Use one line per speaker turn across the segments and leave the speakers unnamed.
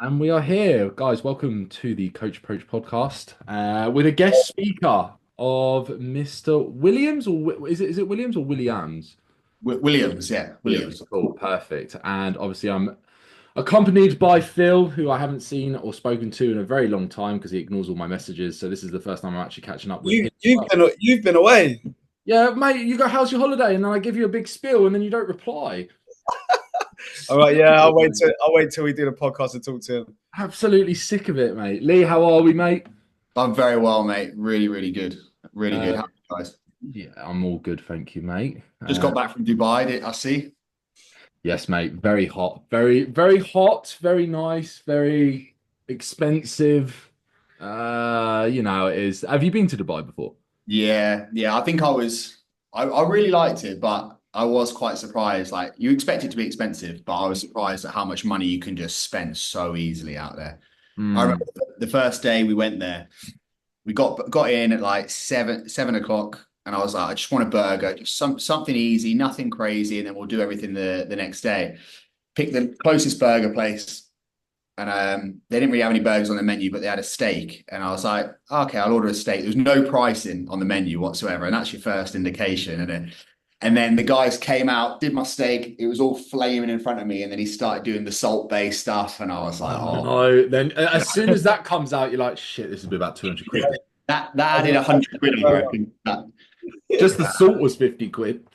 And we are here, guys. Welcome to the Coach Approach podcast with a guest speaker of Mr. Williams, or is it Williams or Williams?
Williams, yeah,
Williams.
Williams.
Cool, perfect. And obviously, I'm accompanied by Phil, who I haven't seen or spoken to in a very long time because he ignores all my messages. So this is the first time I'm actually catching up with
You
him.
you've been away.
Yeah, mate. You go, how's your holiday? And then I give you a big spiel, and then you don't reply.
All right, yeah, I'll wait till we do the podcast and talk to him.
Absolutely sick of it, mate. Lee, how are we, mate?
I'm very well, mate. Really, really good. Really good.
Uh,
How are you guys?
yeah, I'm all good, thank you, mate.
Just got back from Dubai, I see.
Yes, mate. Very hot. Very, very hot. Very nice. Very expensive. It is. Have you been to Dubai before?
Yeah. I think I really liked it, but I was quite surprised. Like, you expect it to be expensive, but I was surprised at how much money you can just spend so easily out there. I
Mm.
remember the first day we went there, we got in at like seven o'clock, and I was like, I just want a burger, just something easy, nothing crazy, and then we'll do everything the next day. Pick the closest burger place, and they didn't really have any burgers on the menu, but they had a steak, and I was like, okay, I'll order a steak. There was no pricing on the menu whatsoever, and that's your first indication. And then the guys came out, did my steak. It was all flaming in front of me, and then he started doing the salt-based stuff, and I was like,
Oh
oh.
no! Then as soon as that comes out, you're like, shit, this will be about 200 quid.
That added 100 quid, I reckon.
Just the salt was 50 quid.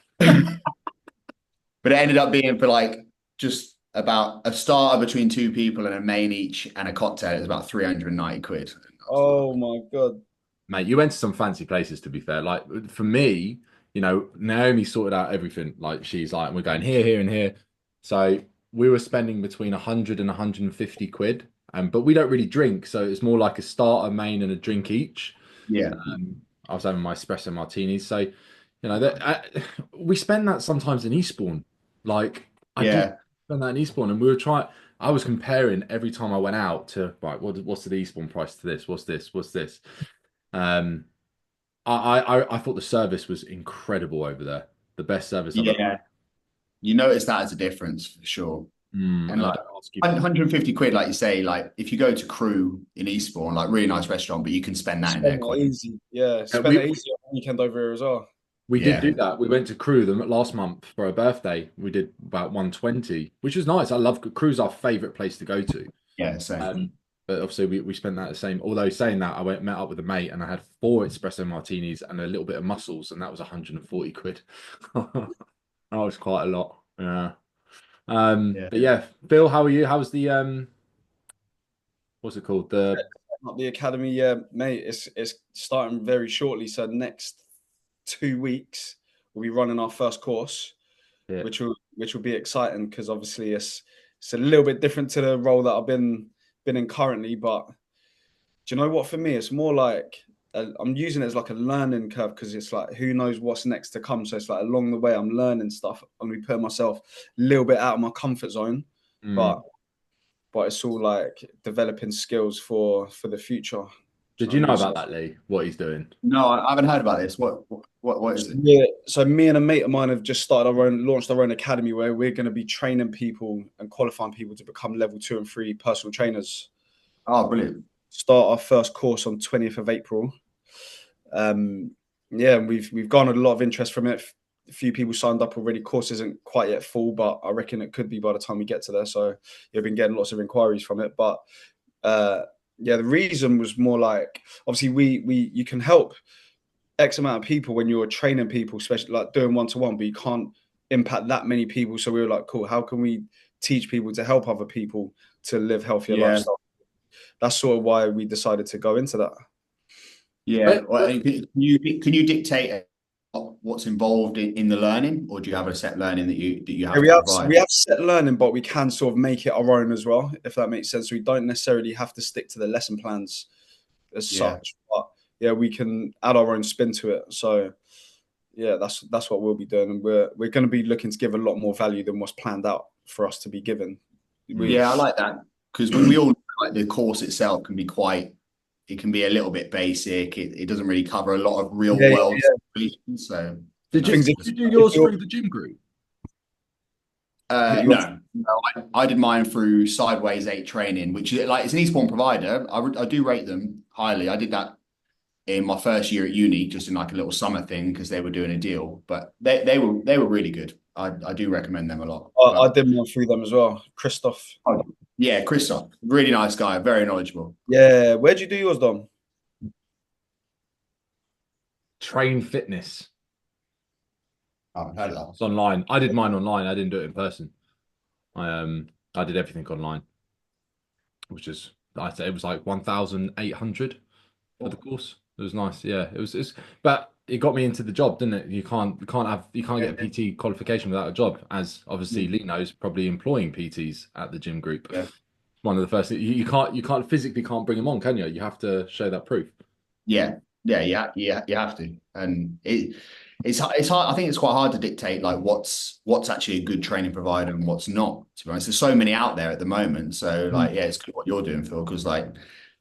But it ended up being for like just about a starter between two people and a main each and a cocktail. It was about 390 quid.
Oh my god.
Mate, you went to some fancy places, to be fair. Like for me, Naomi sorted out everything. Like she's like, we're going here, here, and here. So we were spending between 100 and 150 quid. But we don't really drink, so it's more like a starter, main, and a drink each.
Yeah.
I was having my espresso martinis. So, we spend that sometimes in Eastbourne. Like I do
Yeah.
spend that in Eastbourne, and we were trying. I was comparing every time I went out to right. What's the Eastbourne price to this? What's this? What's this? Um, I thought the service was incredible over there. The best service I've ever
Yeah. You notice that as a difference for sure. And
And I
like
don't ask you.
150 quid, like you say, like if you go to Crew in Eastbourne, like really nice restaurant, but you can spend that in there
Spend it
quite.
easy. Yeah,
Uh,
spend
we
it easy on the weekend over here as well.
we did
Yeah.
do that. We went to Crewe them last month for a birthday. We did about 120, which was nice. I love Crewe's our favorite place to go to.
Yeah. So
Um, but obviously we spent that the same. Although saying that, met up with a mate and I had four espresso martinis and a little bit of mussels, and that was 140 quid. That was quite a lot. Yeah.
yeah.
But yeah, Phil, how are you? How's the what's it called?
Not the academy, yeah, mate. It's starting very shortly. So next 2 weeks we'll be running our first course,
Yeah.
which will be exciting because obviously it's a little bit different to the role that I've been in currently. But do you know what? For me, it's more like I'm using it as like a learning curve because it's like who knows what's next to come. So it's like along the way I'm learning stuff. I'm gonna be putting myself a little bit out of my comfort zone,
Mm.
but it's all like developing skills for the future.
Did
Do
you
you know
know
what I
about
mean?
that, Lee? What he's doing?
No, I haven't heard about this. What is it?
Yeah, so me and a mate of mine have just launched our own academy where we're going to be training people and qualifying people to become level 2 and 3 personal trainers.
Oh, brilliant.
Start our first course on 20th of April. Yeah, and we've garnered a lot of interest from it. A few people signed up already. Course isn't quite yet full, but I reckon it could be by the time we get to there. So you've been getting lots of inquiries from it. But yeah, the reason was more like obviously we you can help X amount of people when you're training people, especially like doing one-to-one, but you can't impact that many people. So we were like, cool, how can we teach people to help other people to live healthier
Yeah.
lifestyle? That's sort of why we decided to go into that.
Yeah. Well, can you dictate what's involved in the learning, or do you have a set learning that you
Yeah,
have to provide?
we have set learning, but we can sort of make it our own as well, if that makes sense. We don't necessarily have to stick to the lesson plans as
Yeah.
such, but yeah, we can add our own spin to it. So yeah, that's what we'll be doing, and we're going to be looking to give a lot more value than what's planned out for us to be given.
Yeah, I like that because we all like the course itself can be it can be a little bit basic. It doesn't really cover a lot of real
Yeah,
world
yeah.
situations. So
Did you,
Things
did
if,
you do
if
yours
you're
through the gym group?
hit you up?
No, I did mine through Sideways 8 Training, which is like it's an esports provider. I do rate them highly. I did that in my first year at uni, just in like a little summer thing because they were doing a deal. But they were really good. I do recommend them a lot.
I
But
did one through them as well. Christoph.
oh, yeah, Christoph, really nice guy, very knowledgeable.
Yeah. Where'd you do yours, Dom?
Train Fitness.
I haven't heard of that.
It's online. I did mine online. I didn't do it in person. I did everything online, which is I say it was like 1,800 for the course. It was nice. Yeah, but it got me into the job, didn't it? You can't get a PT qualification without a job, as obviously Leigh knows, probably employing PTs at the gym group.
Yeah.
One of the first things you can't physically can't bring them on, can you? You have to show that proof.
Yeah, you have to, and it's hard. I think it's quite hard to dictate like what's actually a good training provider and what's not. To be honest, there's so many out there at the moment. So like, yeah, it's good what you're doing, Phil, because like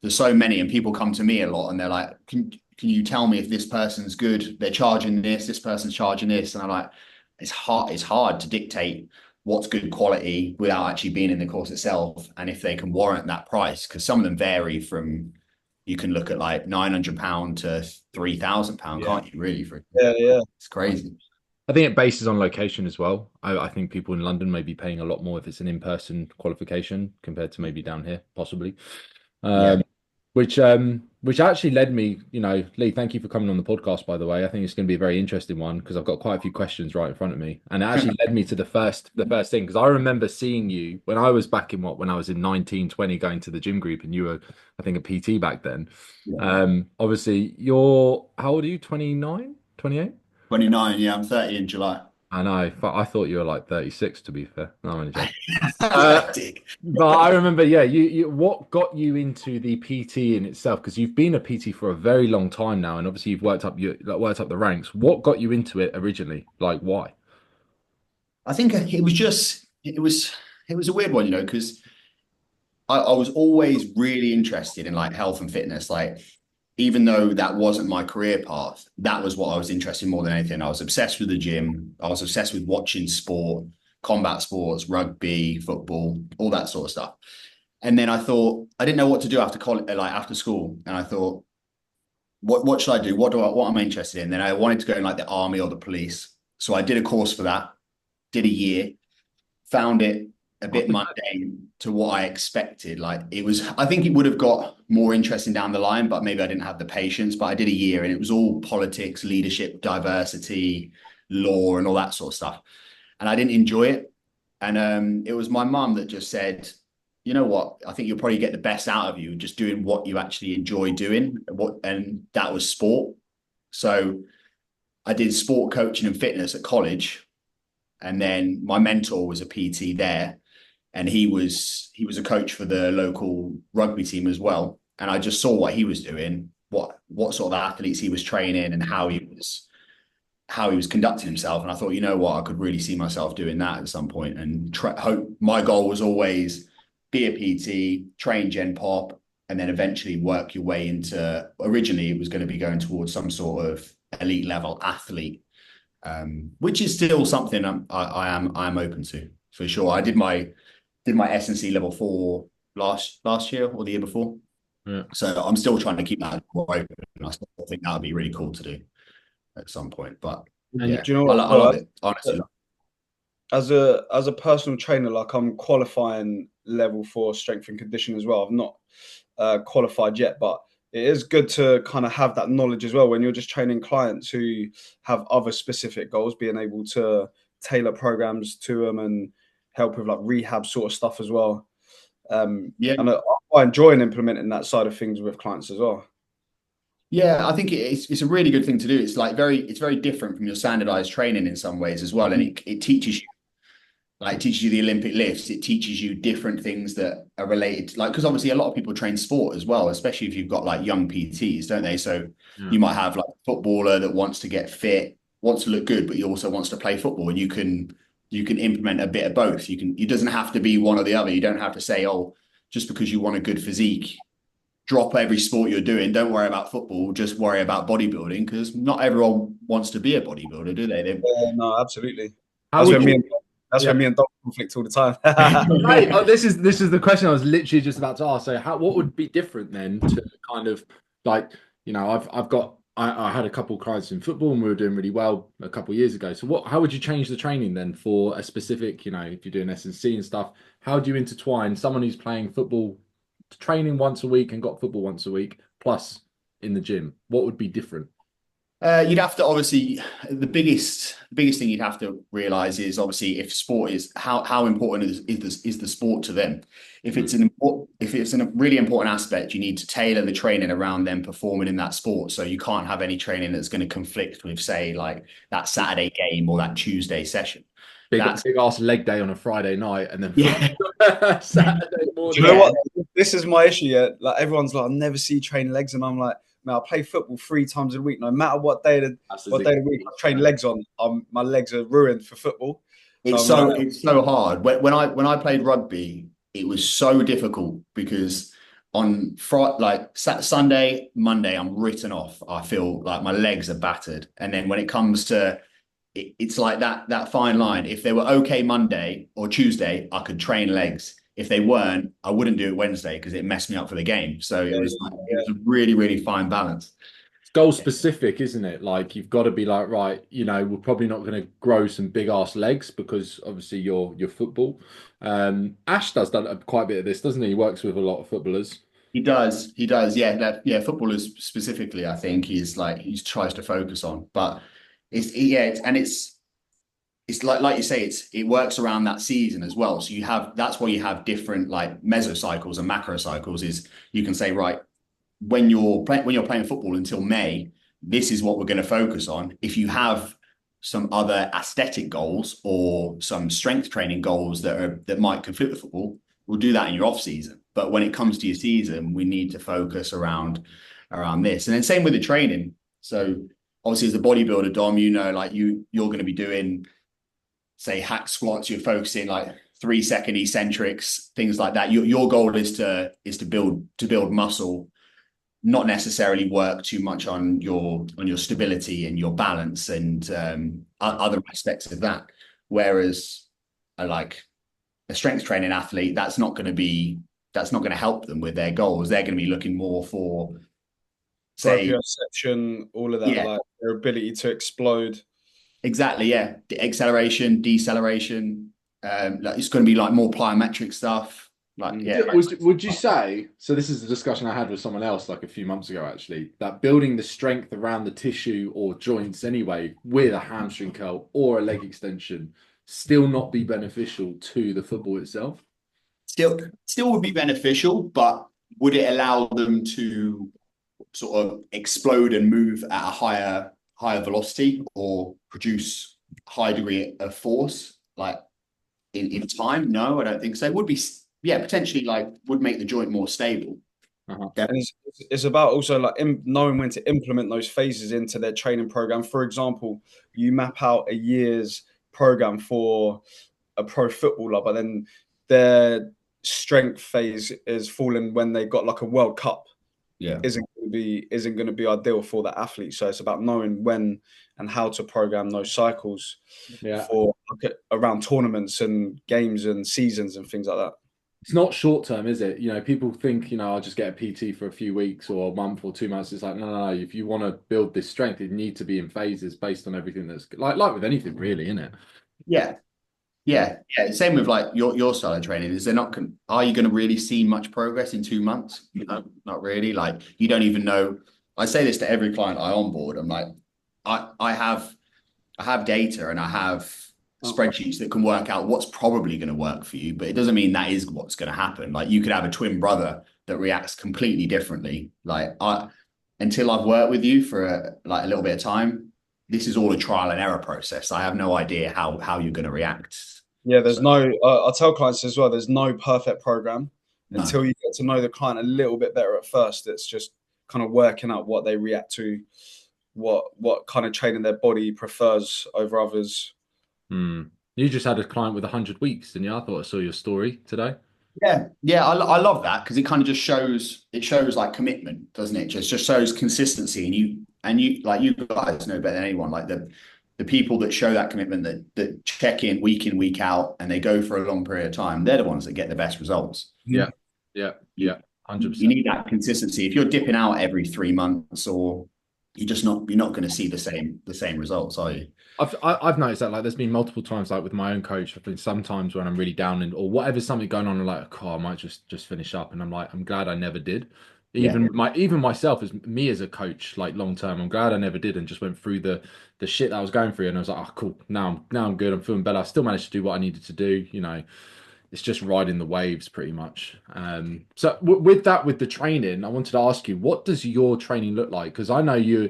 there's so many, and people come to me a lot, and they're like, can you tell me if this person's good? They're charging this person's charging this, and I'm like, it's hard to dictate what's good quality without actually being in the course itself, and if they can warrant that price, because some of them vary from. You can look at like £900 to £3,000, can't you? Really,
Yeah.
It's crazy.
I think it bases on location as well. I think people in London may be paying a lot more if it's an in-person qualification compared to maybe down here, possibly. Which actually led me, Leigh, thank you for coming on the podcast, by the way. I think it's going to be a very interesting one because I've got quite a few questions right in front of me. And it actually led me to the first thing, because I remember seeing you when I was back in when I was in 19, 20, going to the gym group, and you were, I think, a PT back then. Yeah. Obviously, how old are you? 29, 28?
29, yeah, I'm 30 in July.
I know. I thought you were like 36, to be fair. No, I'm only joking. But I remember, yeah, what got you into the PT in itself? Because you've been a PT for a very long time now, and obviously you've worked up the ranks. What got you into it originally? Like, why?
I think it was a weird one, because I was always really interested in like health and fitness. Like, even though that wasn't my career path, that was what I was interested in more than anything. I was obsessed with the gym. I was obsessed with watching sport, combat sports, rugby, football, all that sort of stuff. And then I thought, I didn't know what to do after college, like after school. And I thought, what should I do? What am I interested in? Then I wanted to go in like the army or the police. So I did a course for that, did a year, found it a bit mundane to what I expected. Like I think it would have got more interesting down the line, but maybe I didn't have the patience. But I did a year, and it was all politics, leadership, diversity, law, and all that sort of stuff. And I didn't enjoy it. And it was my mum that just said, you know what? I think you'll probably get the best out of you just doing what you actually enjoy doing. And that was sport. So I did sport coaching and fitness at college. And then my mentor was a PT there. And he was a coach for the local rugby team as well. And I just saw what he was doing, what sort of athletes he was training, and how he was conducting himself. And I thought, you know what, I could really see myself doing that at some point. And my goal was always be a PT, train Gen Pop, and then eventually work your way into. Originally, it was going to be going towards some sort of elite level athlete, which is still something I am open to, for sure. I did my S&C level 4 last year or the year before.
Yeah.
So I'm still trying to keep that open. I still think that would be really cool to do at some point. But yeah,
do you know what?
I love it, honestly.
As a personal trainer, like I'm qualifying level 4 strength and condition as well. I've not qualified yet, but it is good to kind of have that knowledge as well when you're just training clients who have other specific goals, being able to tailor programs to them and help with like rehab sort of stuff as well. And I enjoy implementing that side of things with clients as well.
Yeah, I think it's a really good thing to do. It's very different from your standardized training in some ways as well. And it teaches you the Olympic lifts. It teaches you different things that are related, like, because obviously a lot of people train sport as well, especially if you've got like young PTs, don't they? So you might have like a footballer that wants to get fit, wants to look good, but he also wants to play football, and you can implement a bit of both. It doesn't have to be one or the other. You don't have to say, oh, just because you want a good physique, drop every sport you're doing. Don't worry about football. Just worry about bodybuilding, because not everyone wants to be a bodybuilder, do they?
No, absolutely. That's
Yeah.
where me and Dom conflict all the time.
Right. Oh, this is the question I was literally just about to ask. So, what would be different then to kind of like, I had a couple of clients in football and we were doing really well a couple of years ago. So, how would you change the training then for a specific, if you're doing S&C and stuff? How do you intertwine someone who's playing football, training once a week and got football once a week, plus in the gym? What would be different?
You'd have to obviously the biggest thing you'd have to realize is obviously if sport is how important is the sport to them. If it's a really important aspect, you need to tailor the training around them performing in that sport. So you can't have any training that's going to conflict with, say, like that Saturday game or that Tuesday session.
Big ass leg day on a Friday night and then Saturday morning.
Do you know what? This is my issue. Yeah, like everyone's like, I never see you train legs, and I'm like, man, I play football 3 times a week. No matter what day of the week I train legs on, my legs are ruined for football.
It's so hard. When I played rugby, it was so difficult because on Friday, Sunday, Monday, I'm written off. I feel like my legs are battered, and then when it comes to it's like that fine line. If they were okay Monday or Tuesday, I could train legs. If they weren't, I wouldn't do it Wednesday because it messed me up for the game. So it was a really, really fine balance.
It's goal specific, isn't it? Like you've got to be like, right, we're probably not going to grow some big ass legs because obviously you're football. Ash does quite a bit of this, doesn't he? He works with a lot of footballers.
He does. Yeah. Footballers specifically, I think he tries to focus on, but it's like you say, it works around that season as well. So that's why you have different like mesocycles and macrocycles. Is you can say, right, when you're playing football until May, this is what we're going to focus on. If you have some other aesthetic goals or some strength training goals that might conflict with football, we'll do that in your off season. But when it comes to your season, we need to focus around this. And then same with the training. So obviously as a bodybuilder, Dom, like you're going to be doing, say, hack squats, you're focusing like 3-second eccentrics, things like that. Your goal is to build muscle, not necessarily work too much on your stability and your balance and other aspects of that. Whereas like a strength training athlete, that's not going to help them with their goals. They're going to be looking more for, say,
proprioception, all of that, like their ability to explode.
Exactly, yeah. The acceleration, deceleration. It's going to be like more plyometric stuff. Like, yeah.
Would you say? So this is a discussion I had with someone else like a few months ago, actually. That building the strength around the tissue or joints anyway with a hamstring curl or a leg extension still not be beneficial to the football itself?
Still would be beneficial, but would it allow them to sort of explode and move at a higher velocity or produce high degree of force like in time? No, I don't think so. It would be, potentially like would make the joint more stable.
And it's about also like knowing when to implement those phases into their training program. For example, you map out a year's program for a pro footballer, but then their strength phase is falling when they got like a World Cup. Isn't going to be ideal for the athlete. So it's about knowing when and how to program those cycles for around tournaments and games and seasons and things like that.
It's not short term, is it? People think, I'll just get a PT for a few weeks or a month or 2 months. It's like, no. If you want to build this strength, it needs to be in phases based on everything that's like with anything, really, isn't it?
Yeah. Same with like your style of training. Are you going to really see much progress in 2 months? Not really. Like you don't even know. I say this to every client I onboard. I'm like, I have data and I have spreadsheets that can work out what's probably going to work for you, but it doesn't mean that is what's going to happen. Like you could have a twin brother that reacts completely differently. Like until I've worked with you for a little bit of time, this is all a trial and error process. I have no idea how you're going to react.
Yeah, I tell clients as well, there's no perfect program until you get to know the client a little bit better at first. It's just kind of working out what they react to, what kind of training their body prefers over others.
You just had a client with 100 weeks, didn't you? I thought I saw your story today.
Yeah. I love that because it kind of just shows like commitment, doesn't it? Just shows consistency, and you like you guys know better than anyone. Like the the people that show that commitment, that check in, week out, and they go for a long period of time, they're the ones that get the best results.
Yeah, 100%.
You need that consistency. If you're dipping out every 3 months, or you're not going to see the same results, are you?
I've noticed that, like, there's been multiple times, like with my own coach, I've been sometimes when I'm really down and or whatever's something going on, I'm like, oh, I might just finish up, and I'm like, I'm glad I never did. Even myself as me as a coach, like long term, I'm glad I never did and just went through the shit that I was going through, and I was like, oh, cool, now I'm good, I'm feeling better. I still managed to do what I needed to do, you know. It's just riding the waves pretty much. So with the training, I wanted to ask you, what does your training look like? Because I know you're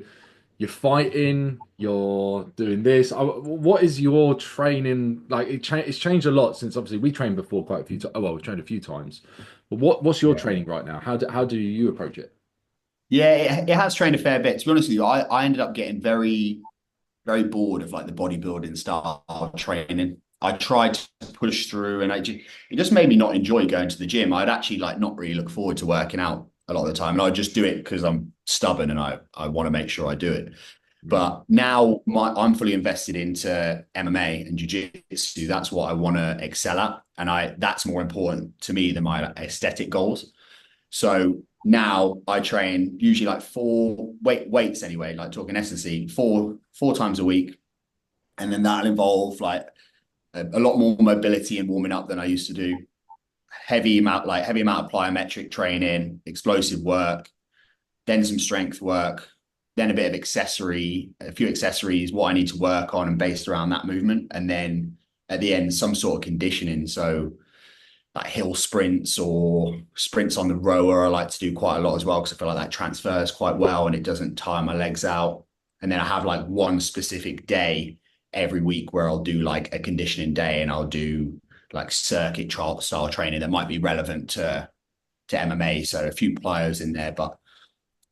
fighting, you're doing this. What is your training like? It's changed a lot since obviously we trained before quite a few times. Well, we trained a few times. But what's your training right now? How do you approach it?
Yeah, it has trained a fair bit. To be honest with you, I ended up getting very, very bored of like the bodybuilding style of training. I tried to push through, and it just made me not enjoy going to the gym. I'd actually like not really look forward to working out a lot of the time, and I'd just do it because I'm stubborn and I want to make sure I do it. But now I'm fully invested into MMA and jiu-jitsu. That's what I want to excel at, and that's more important to me than my aesthetic goals. So now I train usually like four weights anyway, like talking S&C, four times a week, and then that'll involve like a lot more mobility and warming up than I used to do. Heavy amount of plyometric training, explosive work, then some strength work, then a bit of a few accessories, what I need to work on and based around that movement. And then at the end, some sort of conditioning. So like hill sprints or sprints on the rower, I like to do quite a lot as well, because I feel like that transfers quite well and it doesn't tire my legs out. And then I have like one specific day every week where I'll do like a conditioning day, and I'll do like circuit style training that might be relevant to MMA. So a few plyos in there, but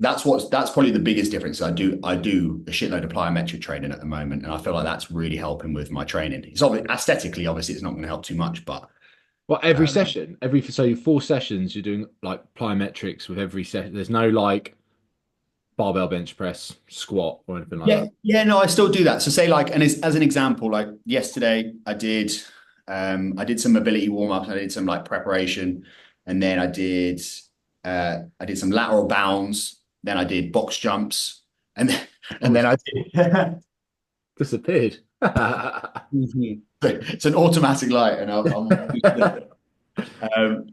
that's probably the biggest difference. I do a shitload of plyometric training at the moment, and I feel like that's really helping with my training. It's aesthetically, obviously, it's not going to help too much, but
Well, every session, so 4 sessions, you're doing like plyometrics with every session. There's no like barbell bench press, squat, or anything like that.
Yeah, no, I still do that. So say like, and as an example, like yesterday I did some mobility warm-ups, I did some like preparation, and then I did some lateral bounds, then I did box jumps, and then I did
Disappeared.
it's an automatic light, and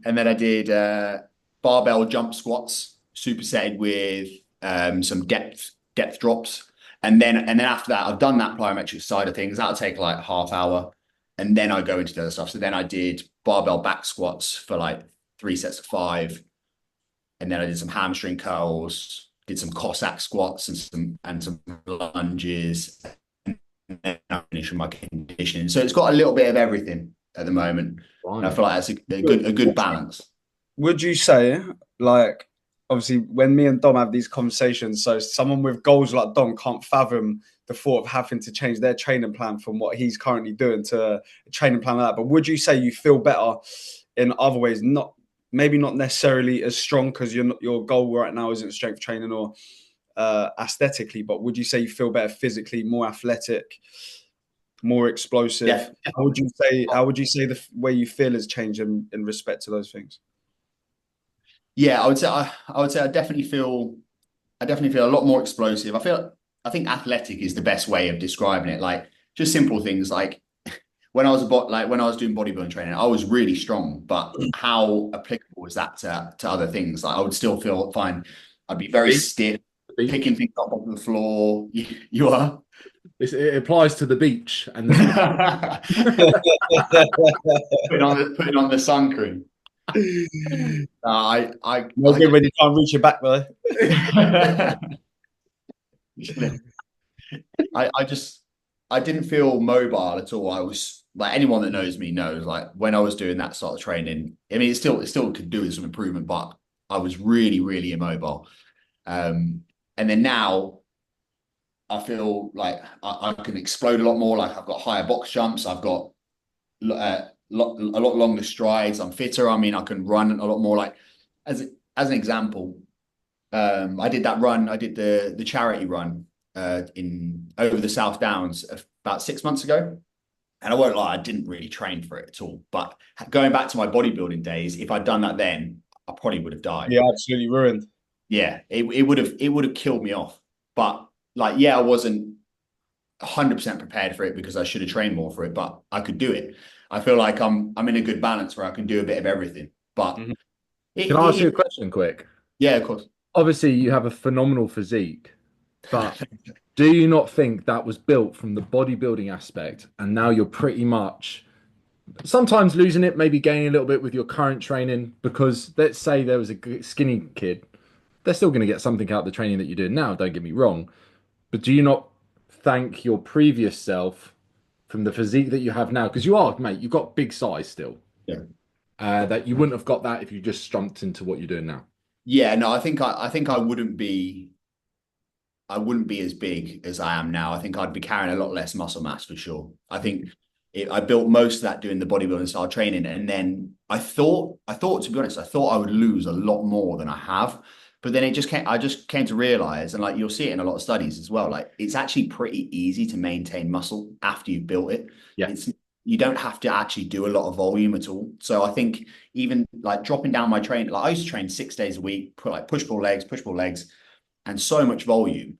and then I did barbell jump squats supersetted with some depth drops, and then after that, I've done that plyometric side of things. That'll take like half hour, and then I go into the other stuff. So then I did barbell back squats for like 3 sets of 5, and then I did some hamstring curls, did some Cossack squats and some lunges, and then I finished with my conditioning. So it's got a little bit of everything at the moment. And I feel like that's a good balance.
Would you say, like, obviously, when me and Dom have these conversations, so someone with goals like Dom can't fathom the thought of having to change their training plan from what he's currently doing to a training plan like that. But would you say you feel better in other ways? Maybe not necessarily as strong, because your goal right now isn't strength training or aesthetically, but would you say you feel better physically, more athletic, more explosive?
Yeah.
How would you say the way you feel has changed in respect to those things?
Yeah, I would say I definitely feel a lot more explosive. I think athletic is the best way of describing it. Like just simple things like when I was doing bodybuilding training, I was really strong, but how applicable is that to other things? Like I would still feel fine. I'd be very stiff, picking things up off the floor. You are.
It applies to the beach and
putting on the sun cream.
When you can't reach your back though.
I didn't feel mobile at all. I was like, anyone that knows me knows, like when I was doing that sort of training, I mean, it still could do with some improvement, but I was really, really immobile. And then now I feel like I can explode a lot more. Like I've got higher box jumps. I've got a lot longer strides. I'm fitter. I mean, I can run a lot more. Like as an example, I did that run. I did the charity run in over the South Downs about 6 months ago. And I won't lie, I didn't really train for it at all. But going back to my bodybuilding days, if I'd done that then, I probably would have died.
Yeah, absolutely ruined.
Yeah, it would have killed me off. But like, yeah, I wasn't 100% prepared for it because I should have trained more for it, but I could do it. I feel like I'm in a good balance where I can do a bit of everything. But
Mhm.
Can I ask you a question quick?
yeah, of course.
Obviously, you have a phenomenal physique, but do you not think that was built from the bodybuilding aspect, and now you're pretty much sometimes losing it, maybe gaining a little bit with your current training? Because let's say there was a skinny kid, they're still going to get something out of the training that you're doing now, don't get me wrong. But do you not thank your previous self from the physique that you have now? Because you are, mate, you've got big size still.
Yeah.
That you wouldn't have got that if you just jumped into what you're doing now.
Yeah, no, I think I wouldn't be as big as I am now. I think I'd be carrying a lot less muscle mass for sure. I think I built most of that doing the bodybuilding style training, and then I thought to be honest, I thought I would lose a lot more than I have. But then I just came to realize, and like you'll see it in a lot of studies as well, like it's actually pretty easy to maintain muscle after you've built it.
Yeah.
You don't have to actually do a lot of volume at all. So I think even like dropping down my training, like I used to train 6 days a week, put like push pull legs, and so much volume.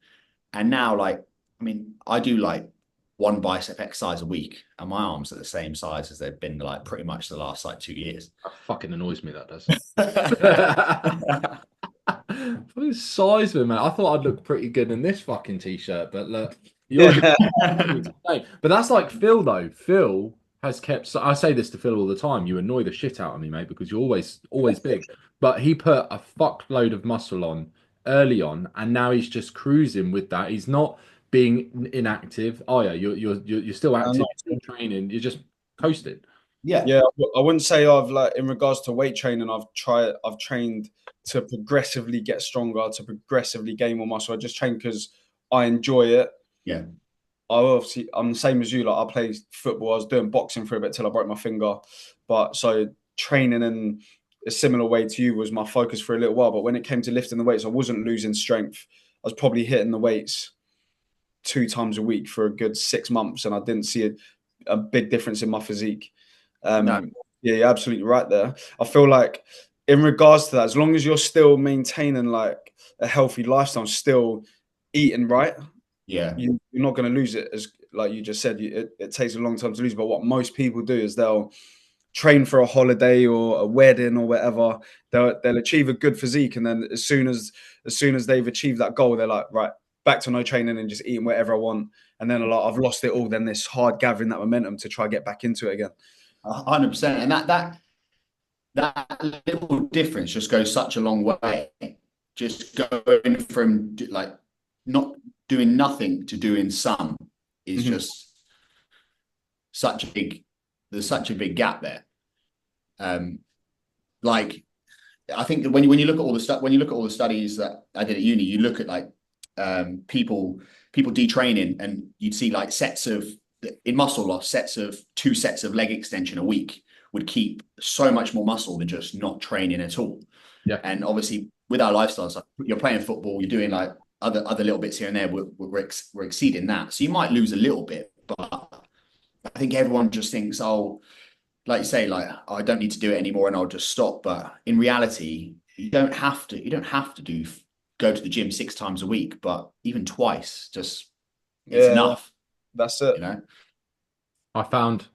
And now, like, I mean, I do like one bicep exercise a week, and my arms are the same size as they've been like pretty much the last like 2 years.
That fucking annoys me, that does. What is size of it, man? I thought I'd look pretty good in this fucking t-shirt, but look, you're but that's like Phil though. Phil has kept. I say this to Phil all the time. You annoy the shit out of me, mate, because you're always big. But he put a fuckload of muscle on early on, and now he's just cruising with that. He's not being inactive. Oh yeah, you're still active, you're still training. You're just coasting.
Yeah, I wouldn't say I've like in regards to weight training, I've trained to progressively get stronger, to progressively gain more muscle. I just train because I enjoy it.
Yeah.
I'm the same as you. Like I played football, I was doing boxing for a bit till I broke my finger. But so training in a similar way to you was my focus for a little while. But when it came to lifting the weights, I wasn't losing strength. I was probably hitting the weights 2 times a week for a good 6 months, and I didn't see a big difference in my physique.
No.
Yeah, you're absolutely right there. I feel like in regards to that, as long as you're still maintaining like a healthy lifestyle, still eating right,
Yeah.
you're not going to lose it. As like you just said, it takes a long time to lose. But what most people do is they'll train for a holiday or a wedding or whatever. They'll achieve a good physique, and then as soon as they've achieved that goal, they're like, right, back to no training and just eating whatever I want. And then like, I've lost it all. Then this hard gathering that momentum to try get back into it again.
100%. And that little difference just goes such a long way. Just going from like not doing nothing to doing some is just there's such a big gap there. Like I think when you look at all the studies that I did at uni, you look at like people detraining, and you'd see like in muscle loss, 2 sets of leg extension a week would keep so much more muscle than just not training at all.
Yeah.
And obviously with our lifestyles, like you're playing football, you're doing like other little bits here and there, we're exceeding that. So you might lose a little bit, but I think everyone just thinks, oh, like you say, like, oh, I don't need to do it anymore and I'll just stop. But in reality, you don't have to go to the gym 6 times a week, but even twice, just it's enough.
That's it.
You know?
I found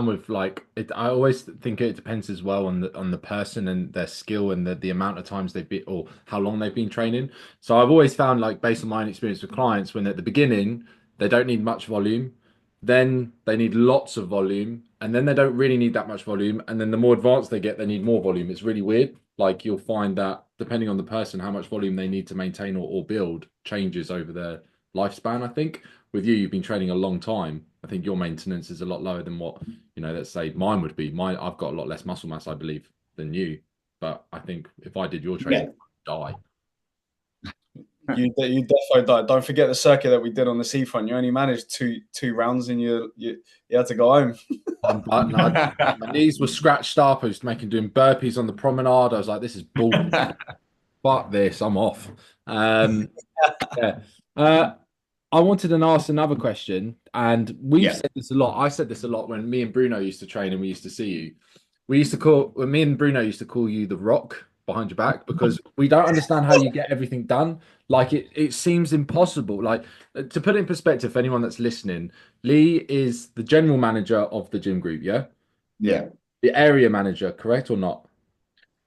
with like it, I always think it depends as well on the person and their skill and the amount of times they've been or how long they've been training. So I've always found, like, based on my own experience with clients, when at the beginning they don't need much volume, then they need lots of volume, and then they don't really need that much volume, and then the more advanced they get, they need more volume. It's really weird. Like, you'll find that depending on the person, how much volume they need to maintain or build changes over their lifespan. I think with you've been training a long time. I think your maintenance is a lot lower than what, let's say mine would be. I've got a lot less muscle mass, I believe, than you. But I think if I did your training, I'd die.
You definitely died. Don't forget the circuit that we did on the seafront. You only managed two rounds, and you had to go home.
My knees were scratched up. I was doing burpees on the promenade. I was like, this is bullshit. Fuck this, I'm off. Yeah. I wanted to ask another question, and we've
Yeah.
said this a lot. I said this a lot when me and Bruno used to train and we used to see you. We used to call when me and Bruno used to call you the Rock behind your back because we don't understand how you get everything done. Like it seems impossible. Like to put it in perspective for anyone that's listening, Leigh is the general manager of the gym group, yeah?
Yeah.
The area manager, correct or not?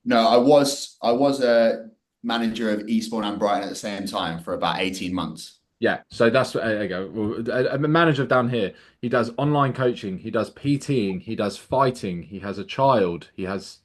No, I was a manager of Eastbourne and Brighton at the same time for about 18 months.
Yeah, so that's there you go. Well, a manager down here, he does online coaching, he does PTing, he does fighting, he has a child, he has,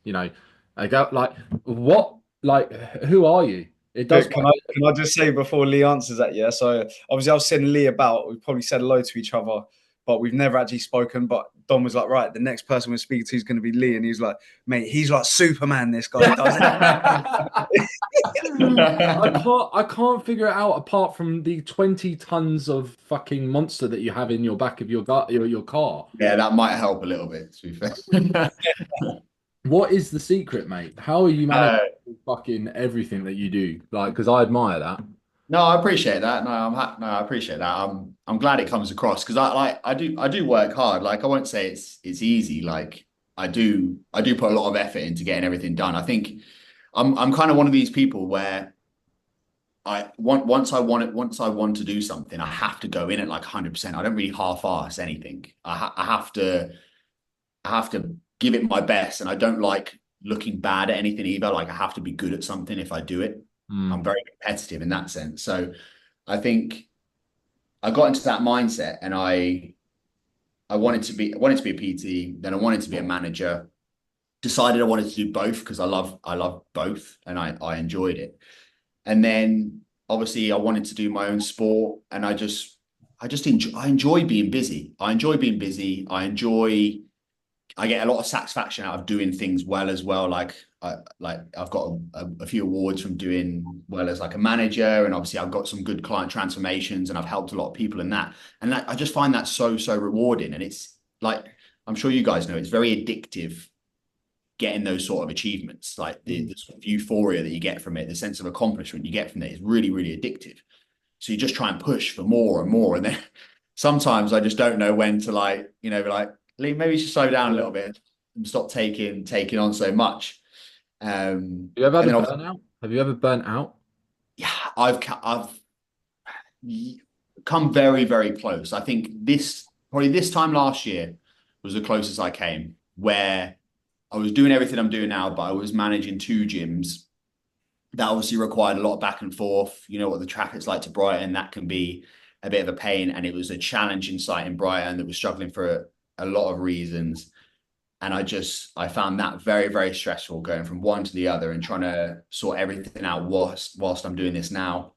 I go like what, like who are you? It does
Can I just say before Lee answers that, yeah? So obviously I was sending Lee about, we've probably said hello to each other, but we've never actually spoken. But Dom was like, right, the next person we're speaking to is going to be Lee. And he's like, mate, he's like Superman, this guy does it.
I can't figure it out apart from the 20 tons of fucking monster that you have in your back of your car.
Yeah, that might help a little bit, to be fair.
What is the secret, mate? How are you managing
Uh,
fucking everything that you do? Like, because I admire that.
no, I appreciate that. No, I appreciate that. I'm glad it comes across because I do work hard. Like I won't say it's easy. Like I do put a lot of effort into getting everything done. I think I'm kind of one of these people where once I want to do something, I have to go in at like 100%. I don't really half-ass anything. I have to give it my best, and I don't like looking bad at anything either. Like I have to be good at something if I do it. I'm
Mm.
very competitive in that sense. So I think I got into that mindset, and I wanted to be a PT, then I wanted to be a manager. Decided I wanted to do both because I love both, and I enjoyed it. And then obviously I wanted to do my own sport, and I enjoy being busy. I enjoy being busy. I get a lot of satisfaction out of doing things well as well. Like I've got a few awards from doing well as like a manager, and obviously I've got some good client transformations, and I've helped a lot of people in that. And I just find that so rewarding. And it's like I'm sure you guys know, it's very addictive getting those sort of achievements, like the sort of euphoria that you get from it, the sense of accomplishment you get from it is really addictive. So you just try and push for more and more, and then sometimes I just don't know when to be like, Lee, maybe you should slow down a little bit and stop taking on so much.
Have you ever
And
had
then
a
obviously,
burnout? Have you ever burnt out?
yeah, I've come very close. I think this time last year was the closest I came, where I was doing everything I'm doing now, but I was managing two gyms. That obviously required a lot of back and forth. You know what the traffic's like to Brighton. That can be a bit of a pain. And it was a challenging site in Brighton that was struggling for a lot of reasons. And I found that very stressful, going from one to the other and trying to sort everything out whilst I'm doing this now.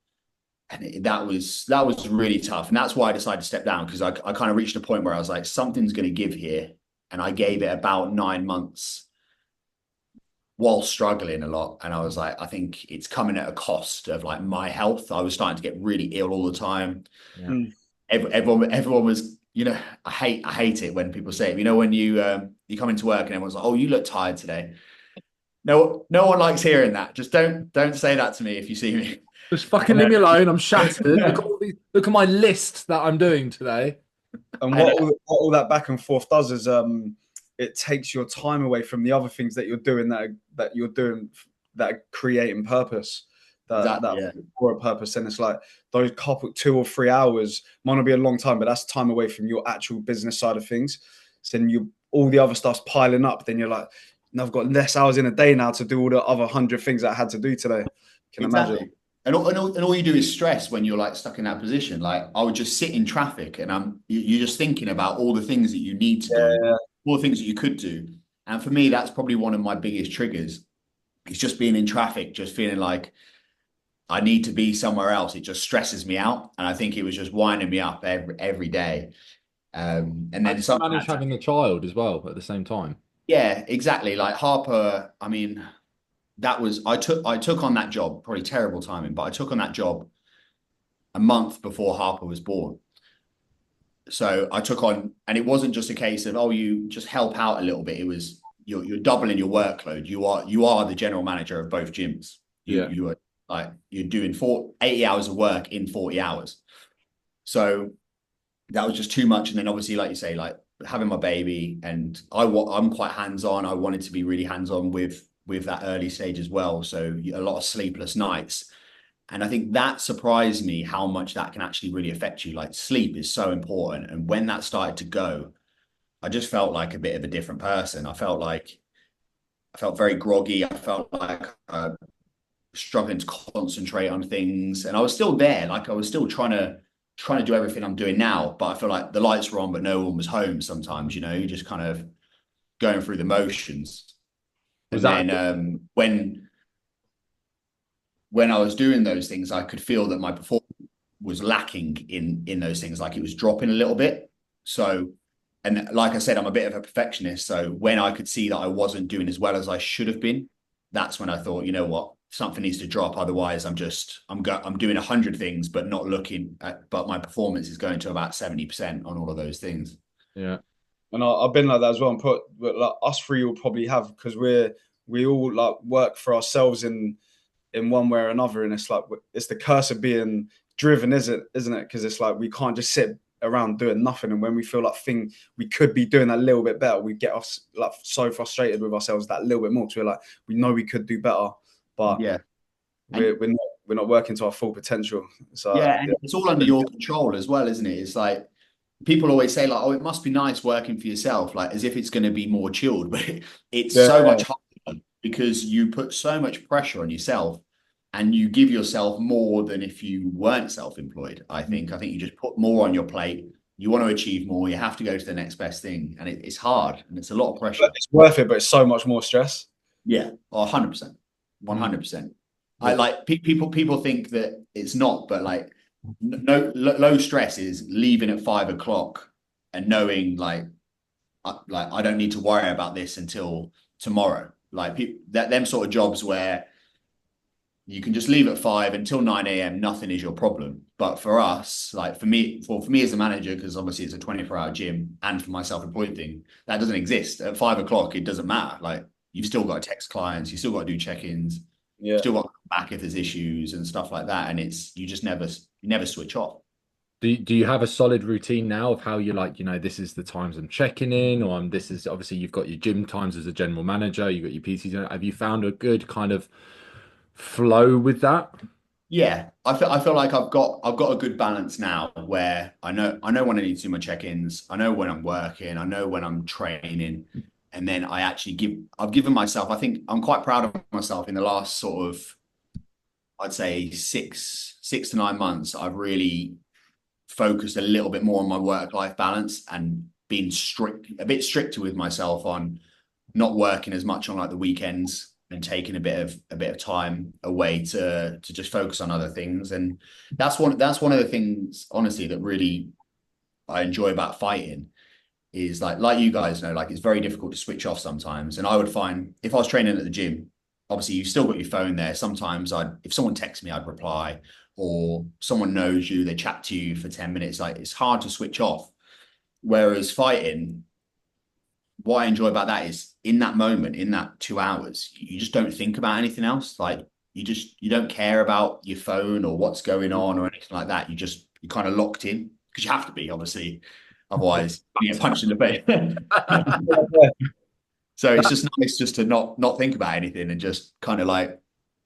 And that was really tough. And that's why I decided to step down, because I kind of reached a point where I was like, something's going to give here. And I gave it about 9 months while struggling a lot. And I was like, I think it's coming at a cost of like my health. I was starting to get really ill all the time.
Yeah.
Everyone was, I hate it when people say it. When you come into work and everyone's like, oh, you look tired today. No one likes hearing that. Just don't say that to me if you see me.
Just fucking leave me alone. I'm shattered. Look at my list that I'm doing today.
And what all that back and forth does is it takes your time away from the other things that you're doing that you're doing that are creating purpose.
Exactly, yeah.
For a purpose. And it's like those couple 2 or 3 hours might not be a long time, but that's time away from your actual business side of things. So then all the other stuff's piling up. Then you're like, no, I've got less hours in a day now to do all the other 100 things that I had to do today. Can
Exactly.
imagine.
And all you do is stress when you're like stuck in that position. Like I would just sit in traffic, and you're just thinking about all the things that you need to do, all the things that you could do. And for me, that's probably one of my biggest triggers. It's just being in traffic, just feeling like I need to be somewhere else. It just stresses me out. And I think it was just winding me up every day. And then something
Manage having a child as well at the same time.
yeah, exactly. Like Harper, I mean, I took on that job, probably terrible timing, but I took on that job a month before Harper was born. So I took on, and it wasn't just a case of, oh, you just help out a little bit. It was you're doubling your workload. You are the general manager of both gyms. You are like you're doing 80 hours of work in 40 hours. So that was just too much. And then obviously, like you say, like having my baby, and I'm quite hands-on. I wanted to be really hands-on with that early stage as well. So a lot of sleepless nights. And I think that surprised me how much that can actually really affect you. Like sleep is so important. And when that started to go, I just felt like a bit of a different person. I felt very groggy. I felt like struggling to concentrate on things. And I was still there. Like I was still trying to do everything I'm doing now. But I feel like the lights were on, but no one was home sometimes, you know, you're just kind of going through the motions.
Was
And
that
then when I was doing those things, I could feel that my performance was lacking in those things, like it was dropping a little bit. So, and like I said, I'm a bit of a perfectionist. So when I could see that I wasn't doing as well as I should have been, that's when I thought, you know what, something needs to drop. Otherwise, I'm doing 100 things, but not looking at, but my performance is going to about 70% on all of those things.
yeah.
And I've been like that as well. And like us three will probably have, because we all like work for ourselves in one way or another, and it's like it's the curse of being driven, isn't it? Because it's like we can't just sit around doing nothing, and when we feel like we could be doing that little bit better, we get us like so frustrated with ourselves that little bit more. So we're like, we know we could do better, but
Yeah,
we're not working to our full potential. So
yeah, and it's all under your control as well, isn't it? It's like people always say, like, oh, it must be nice working for yourself, like as if it's going to be more chilled, but it's so much harder because you put so much pressure on yourself and you give yourself more than if you weren't self-employed. I think you just put more on your plate. You want to achieve more, you have to go to the next best thing, and it's hard and it's a lot of pressure.
It's worth it, but it's so much more stress.
Yeah, 100%, 100%. I like people think that it's not, but like no low stress is leaving at 5 o'clock and knowing like I don't need to worry about this until tomorrow. Like them sort of jobs where you can just leave at 5 until 9 a.m. Nothing is your problem. But for us, like for me as a manager, because obviously it's a 24-hour gym, and for my self-employed thing, that doesn't exist. At 5 o'clock, it doesn't matter. Like you've still got to text clients, you still got to do check-ins, still got to come back if there's issues and stuff like that. And you just never switch off.
Do you have a solid routine now of how you like, you know, this is the times I'm checking in, or this is obviously you've got your gym times as a general manager, you've got your PTs. Have you found a good kind of flow with that?
Yeah, I feel like I've got a good balance now where I know when I need to do my check-ins, I know when I'm working, I know when I'm training, and then I've given myself, I think I'm quite proud of myself in the last sort of, I'd say 6 to 9 months, I've really focused a little bit more on my work-life balance and been a bit stricter with myself on not working as much on like the weekends and taking a bit of time away to just focus on other things. And that's one of the things, honestly, that really I enjoy about fighting is like you guys know, like it's very difficult to switch off sometimes. And I would find if I was training at the gym, obviously you've still got your phone there. Sometimes if someone texts me, I'd reply, or someone knows you, they chat to you for 10 minutes. Like it's hard to switch off. Whereas fighting, what I enjoy about that is in that moment, in that 2 hours, you just don't think about anything else. Like you don't care about your phone or what's going on or anything like that. You're kind of locked in because you have to be, obviously. Otherwise, you get punched in the face. So it's just nice just to not think about anything and just kind of like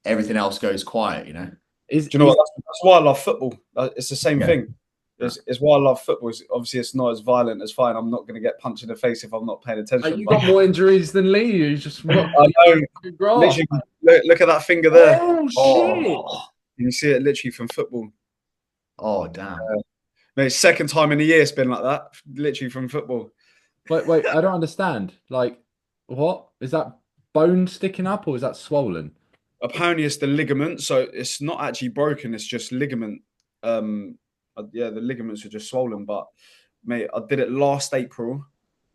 everything else goes quiet, you know?
Do you know what? That's why I love football. It's the same thing. It's why I love football. Obviously, it's not as violent as fine. I'm not going to get punched in the face if I'm not paying attention.
You got more injuries than Leigh. You just
I know. Literally, look at that finger there.
Oh shit!
You see it literally from football.
Oh damn!
Mate, second time in a year it's been like that. Literally from football.
Wait! I don't understand. Like, what is that? Bone sticking up, or is that swollen?
Apparently, it's the ligament. So it's not actually broken. It's just ligament. Yeah, the ligaments are just swollen. But mate, I did it last April,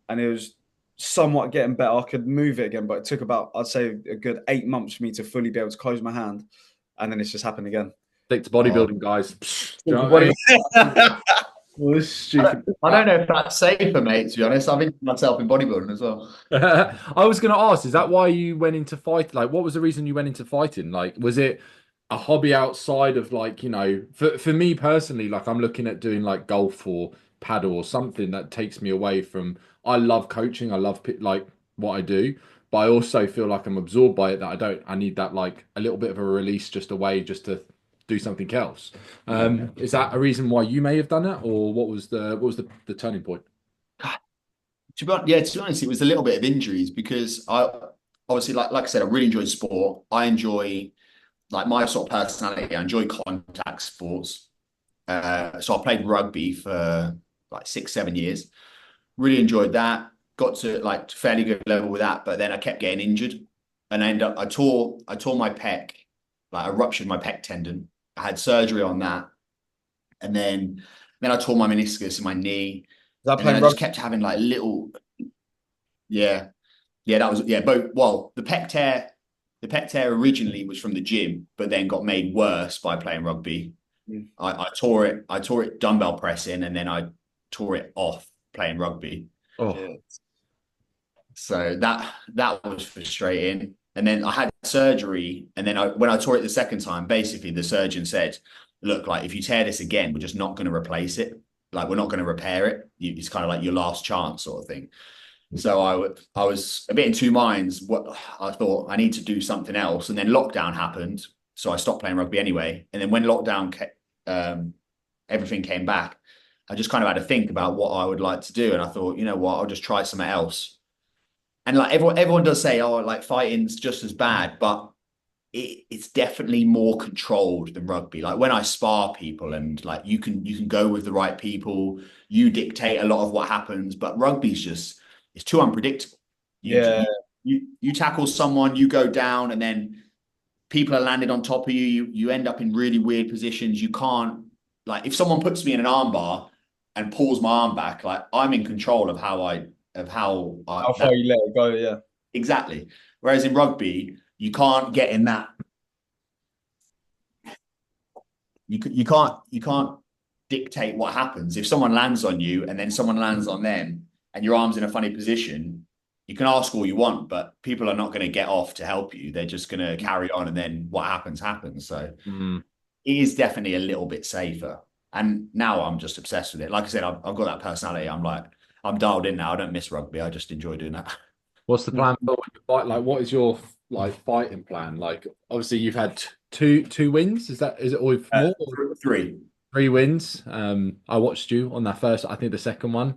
and it was somewhat getting better. I could move it again, but it took about, I'd say, a good 8 months for me to fully be able to close my hand, and then it's just happened again.
Stick to bodybuilding, guys. Do you know what I mean? Well, stupid.
I don't know if that's safer, mate. To be honest, I've injured myself in bodybuilding as well.
I was going to ask, is that why you went into fight? Like, what was the reason you went into fighting? Like, was it a hobby outside of like, for me personally, like I'm looking at doing like golf or paddle or something that takes me away from, I love coaching, I love like what I do, but I also feel like I'm absorbed by it, that I need that like a little bit of a release, just away, just to do something else. Is that a reason why you may have done that, or what was the turning point?
To be honest, it was a little bit of injuries because I obviously, like I said, I really enjoy sport. I enjoy like my sort of personality. I enjoy contact sports. So I played rugby for like 6, 7 years. Really enjoyed that. Got to like fairly good level with that, but then I kept getting injured, and I ended up I tore my pec, like I ruptured my pec tendon. I had surgery on that, and then I tore my meniscus in my knee,
Is that
and then I
playing
just
rugby?
kept having like little, yeah, yeah, that was yeah. Both well, the pec tear originally was from the gym, but then got made worse by playing rugby.
Mm.
I tore it dumbbell pressing, and then I tore it off playing rugby.
Oh,
Yeah.
So that was frustrating. And then I had surgery, and then when I tore it the second time, basically the surgeon said, "Look, like if you tear this again, we're just not going to replace it. Like we're not going to repair it. It's kind of like your last chance, sort of thing." So I was a bit in two minds. What I thought, I need to do something else, and then lockdown happened, so I stopped playing rugby anyway. And then when everything came back, I just kind of had to think about what I would like to do, and I thought, you know what, I'll just try something else. And like everyone does say, oh, like fighting's just as bad, but it's definitely more controlled than rugby. Like when I spar people, and like you can go with the right people, you dictate a lot of what happens, but rugby's just, it's too unpredictable. You
Yeah.
you tackle someone, you go down, and then people are landed on top of you. You end up in really weird positions. You can't, like if someone puts me in an armbar and pulls my arm back, like I'm in control of how I
How
that
far you let it go? Yeah.
exactly. Whereas in rugby, you can't get in that. You can't dictate what happens. If someone lands on you and then someone lands on them and your arm's in a funny position, you can ask all you want, but people are not going to get off to help you. They're just going to carry on, and then what happens happens. So
mm.
it is definitely a little bit safer. And now I'm just obsessed with it. Like I said, I've got that personality. I'm dialed in now. I don't miss rugby. I just enjoy doing that.
What's the plan for when you fight? Like, what is your like fighting plan? Like, obviously you've had two wins. Is it or more?
Three.
3 wins. I watched you on that first. I think the second one,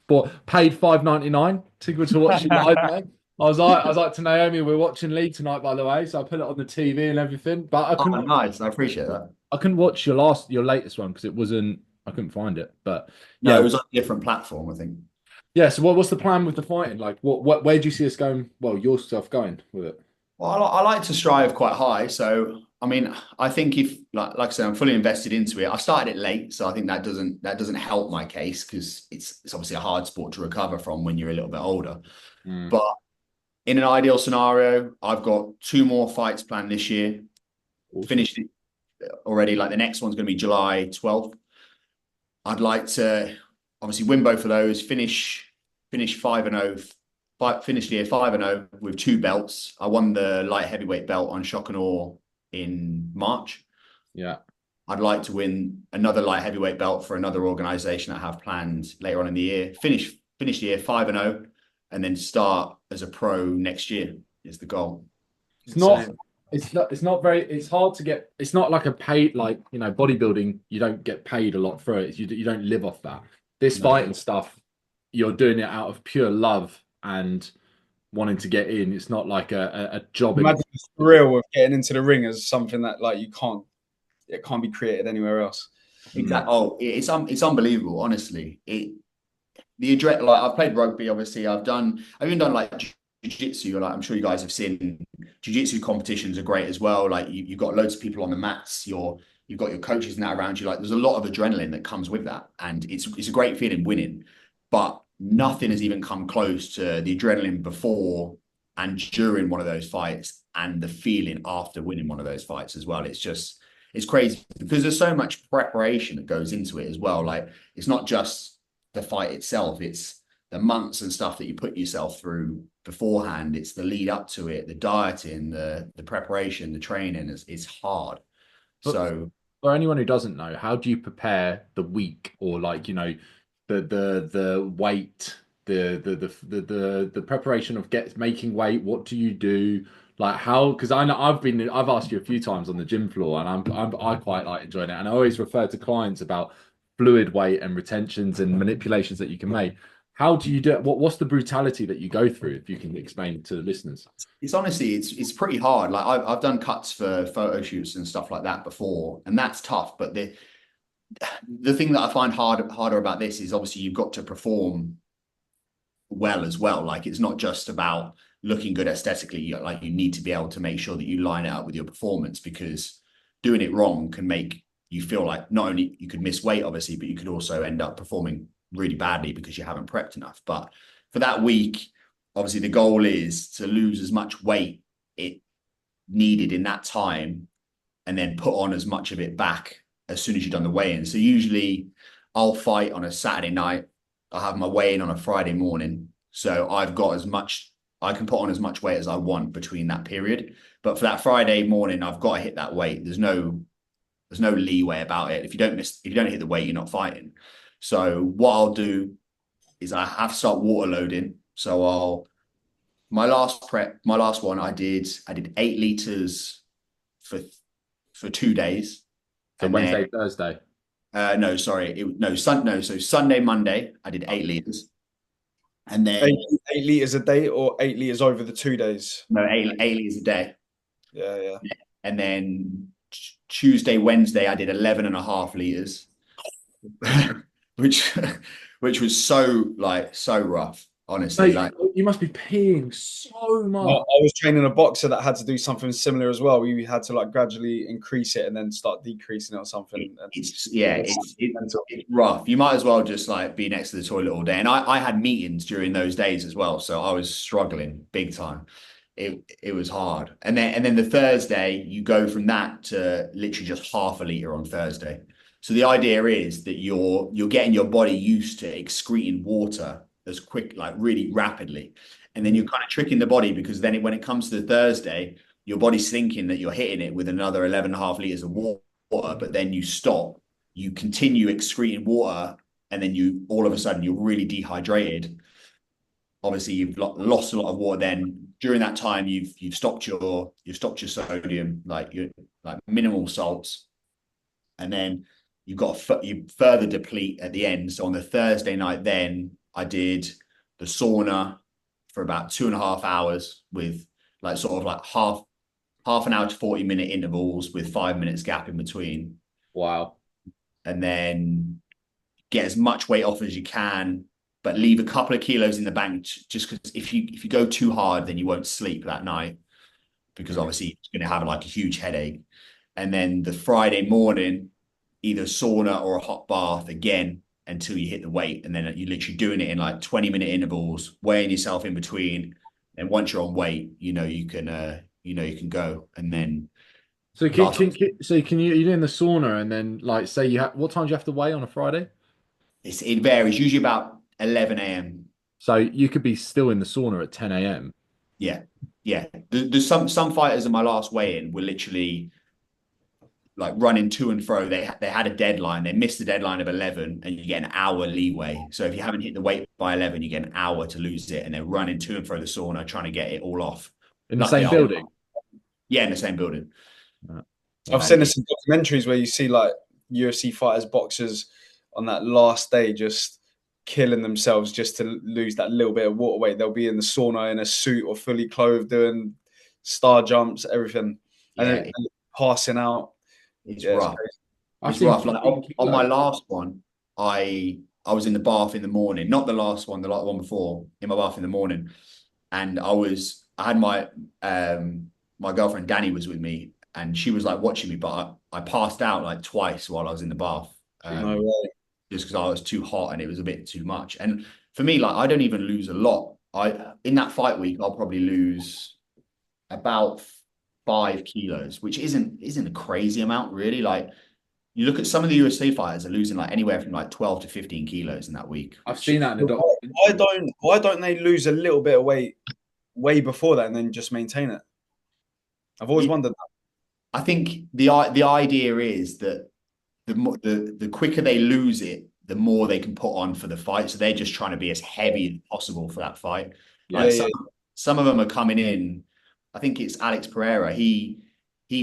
but paid $5.99 to go to watch you live, mate. I was like to Naomi, we're watching League tonight, by the way. So I put it on the TV and everything, but I
Oh,
couldn't.
nice. I appreciate that.
I couldn't watch your latest one because it wasn't. I couldn't find it. But
No, it
no,
was on a different platform, I think.
yeah. So what's the plan with the fighting? Like, where do you see us going? Well, yourself going with it.
Well, I like to strive quite high. So, I mean, I think if, like I said, I'm fully invested into it. I started it late, so I think that doesn't help my case because it's obviously a hard sport to recover from when you're a little bit older.
Mm.
But in an ideal scenario, I've got two more fights planned this year.
Awesome.
Finished it already. Like the next one's going to be July 12th. I'd like to obviously win both of those. Finish 5-0. Finished the year 5-0 with two belts. I won the light heavyweight belt on shock and awe in March.
Yeah.
I'd like to win another light heavyweight belt for another organization I have planned later on in the year. Finish the year 5-0, and then start as a pro next year is the goal.
It's not. It's not very. It's hard to get. It's not like a paid, like bodybuilding. You don't get paid a lot for it. You don't live off that. This
No.
fighting stuff, you're doing it out of pure love and wanting to get in. It's not like a job.
Imagine the thrill of getting into the ring as something that like it can't be created anywhere else.
Exactly. Oh, it's unbelievable. Honestly, the address. Like I've played rugby. Obviously, I've even done like jiu-jitsu. Like I'm sure you guys have seen, jiu-jitsu competitions are great as well. Like you've got loads of people on the mats. You've got your coaches and that around you. Like there's a lot of adrenaline that comes with that, and it's a great feeling winning. But nothing has even come close to the adrenaline before and during one of those fights, and the feeling after winning one of those fights as well. It's crazy because there's so much preparation that goes into it as well. Like it's not just the fight itself, it's the months and stuff that you put yourself through beforehand. It's the lead up to it, the dieting, the preparation, the training. It's hard.
But
So
for anyone who doesn't know, how do you prepare the week, or like, the weight, the preparation of making weight? What do you do? Like how? Because I know I've asked you a few times on the gym floor, and I quite like enjoying it, and I always refer to clients about fluid weight and retentions and manipulations that you can make. How do you do it? What's the brutality that you go through? If you can explain to the listeners.
it's honestly, it's pretty hard. Like I've done cuts for photo shoots and stuff like that before, and that's tough. But the thing that I find harder about this is obviously you've got to perform well as well. Like it's not just about looking good aesthetically. You need to be able to make sure that you line it up with your performance, because doing it wrong can make you feel like not only you could miss weight, obviously, but you could also end up performing really badly because you haven't prepped enough. But for that week, obviously the goal is to lose as much weight it needed in that time, and then put on as much of it back as soon as you've done the weigh-in. So usually I'll fight on a Saturday night. I have my weigh-in on a Friday morning. So I've got as much, I can put on as much weight as I want between that period. But for that Friday morning, I've got to hit that weight. There's no leeway about it. If you don't hit the weight, you're not fighting. So what I'll do is I have to start water loading. So my last one, I did 8 liters for 2 days.
So
And
Wednesday,
then,
Thursday.
no, sorry, So Sunday, Monday, I did 8 liters, and then
8 liters a day, or 8 liters over the 2 days?
no, 8 liters a day.
Yeah.
And then Tuesday, Wednesday, I did 11.5 liters, which was so rough, honestly.
Mate, you must be peeing so much.
Well, I was training a boxer that had to do something similar as well. We had to like gradually increase it and then start decreasing it or something.
It's rough. You might as well just like be next to the toilet all day. And I had meetings during those days as well, so I was struggling big time. It was hard. And then the Thursday, you go from that to literally just half a liter on Thursday. So the idea is that you're getting your body used to excreting water as quick, like really rapidly. And then you're kind of tricking the body, because then when it comes to the Thursday, your body's thinking that you're hitting it with another 11.5 liters of water, but then you stop, you continue excreting water, and then all of a sudden you're really dehydrated. Obviously, you've lost a lot of water. Then during that time, you've stopped your sodium, like minimal salts, and then you further deplete at the end. So on the Thursday night, then I did the sauna for about 2.5 hours with like sort of like half an hour to 40-minute intervals with 5 minutes gap in between.
Wow.
And then get as much weight off as you can, but leave a couple of kilos in the bank, just because if you go too hard, then you won't sleep that night, because obviously you're going to have like a huge headache. And then the Friday morning, either sauna or a hot bath again until you hit the weight. And then you're literally doing it in like 20-minute intervals, weighing yourself in between. And once you're on weight, you can go. And then
So you're doing the sauna, and then like say what time do you have to weigh on a Friday?
it varies, usually about 11 a.m.
So you could be still in the sauna at 10 a.m.
Yeah. There's some fighters in my last weigh-in were literally like running to and fro. They had a deadline. They missed the deadline of 11, and you get an hour leeway. So if you haven't hit the weight by 11, you get an hour to lose it, and they're running to and fro the sauna trying to get it all off.
In the same building?
Yeah, in the same building.
I've seen some documentaries where you see like UFC fighters, boxers on that last day just killing themselves just to lose that little bit of water weight. They'll be in the sauna in a suit or fully clothed doing star jumps, everything, and then passing out.
It's rough. It's rough. Like on my last one, I was in the bath in the morning, not the last one, the one before, in my bath in the morning, and I had my my girlfriend Danny was with me, and she was like watching me, but I passed out like twice while I was in the bath,
No way.
just because I was too hot and it was a bit too much. And for me, like I don't even lose a lot. In that fight week, I'll probably lose about 5 kilos, which isn't a crazy amount, really. Like you look at some of the UFC fighters are losing like anywhere from like 12 to 15 kilos in that week.
I've seen that in the documentary.
Why don't they lose a little bit of weight way before that and then just maintain it? I've always wondered that.
I think the idea is that the quicker they lose it, the more they can put on for the fight. So they're just trying to be as heavy as possible for that fight. Like some of them are coming in. I think it's Alex Pereira. He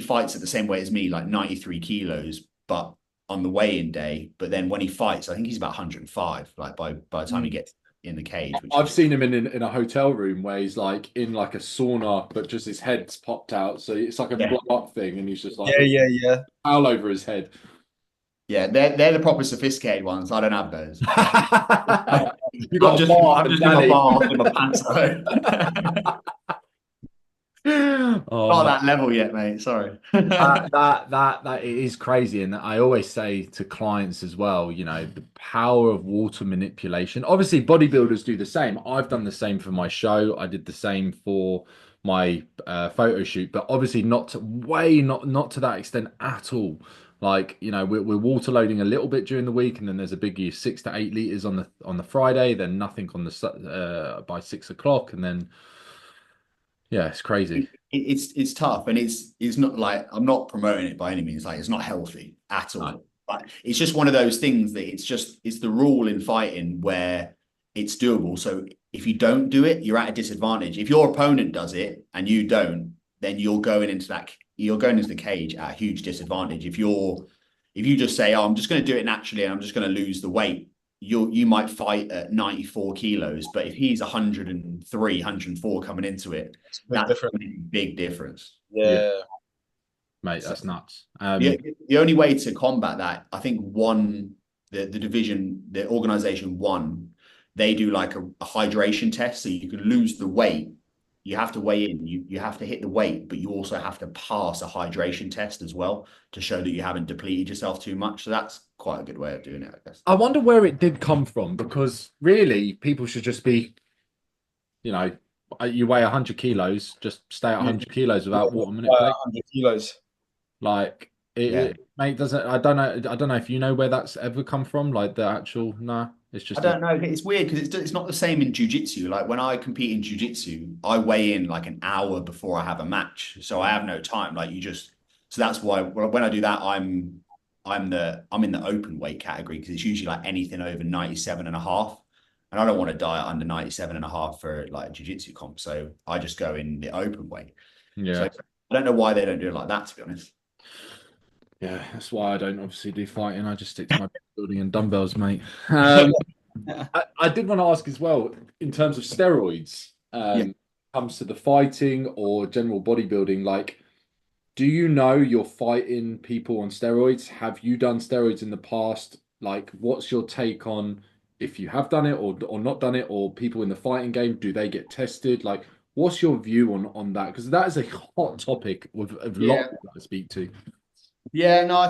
fights at the same weight as me, like 93 kilos, but on the weigh-in day. But then when he fights, I think he's about 105. Like by the time he gets in the cage.
I've seen him in a hotel room where he's like in like a sauna, but just his head's popped out, so it's like a blow up thing, and he's just like all over his head.
Yeah, they're the proper sophisticated ones. I don't have those.
You got
I'm just in my bath with my pants on. Not that level yet, mate. Sorry.
that it is crazy, and I always say to clients as well, you know, the power of water manipulation. Obviously, bodybuilders do the same. I've done the same for my show. I did the same for my photo shoot, but obviously not to that extent at all. Like, you know, we're water loading a little bit during the week, and then there's a big 6 to 8 liters on the Friday, then nothing on the by 6 o'clock, and then. Yeah, it's crazy.
It's tough, and it's not like I'm not promoting it by any means. Like it's not healthy at all. No. But it's just one of those things that it's the rule in fighting where it's doable. So if you don't do it, you're at a disadvantage. If your opponent does it and you don't, then you're going into the cage at a huge disadvantage. If you just say, "Oh, I'm just going to do it naturally, and I'm just going to lose the weight," you might fight at 94 kilos, but if he's 103, 104 coming into it, that's a big difference.
Yeah.
Mate, that's nuts.
The only way to combat that, I think the division, the organization one, they do like a hydration test. So you can lose the weight. You have to weigh in, you have to hit the weight, but you also have to pass a hydration test as well to show that you haven't depleted yourself too much. So that's quite a good way of doing it, I guess.
I wonder where it did come from, because really people should just be, you know, you weigh 100 kilos, just stay at 100 kilos without water manipulation.
100 kilos.
Like it, mate, doesn't, I don't know if you know where that's ever come from, like the actual, it's just,
I don't know. It's weird because it's not the same in jiu-jitsu. Like when I compete in jiu-jitsu, I weigh in like an hour before I have a match. So I have no time. So that's why when I do that, I'm in the open weight category, because it's usually like anything over 97.5. And I don't want to die under 97.5 for like a jiu-jitsu comp. So I just go in the open weight.
Yeah.
So I don't know why they don't do it like that, to be honest.
Yeah, that's why I don't obviously do fighting. I just stick to my building and dumbbells, mate. I did want to ask as well, in terms of steroids, comes to the fighting or general bodybuilding, like, do you know you're fighting people on steroids? Have you done steroids in the past? Like, what's your take on if you have done it or not done it, or people in the fighting game, do they get tested? Like, what's your view on that? Because that is a hot topic of a lot of people I speak to.
Yeah, no, I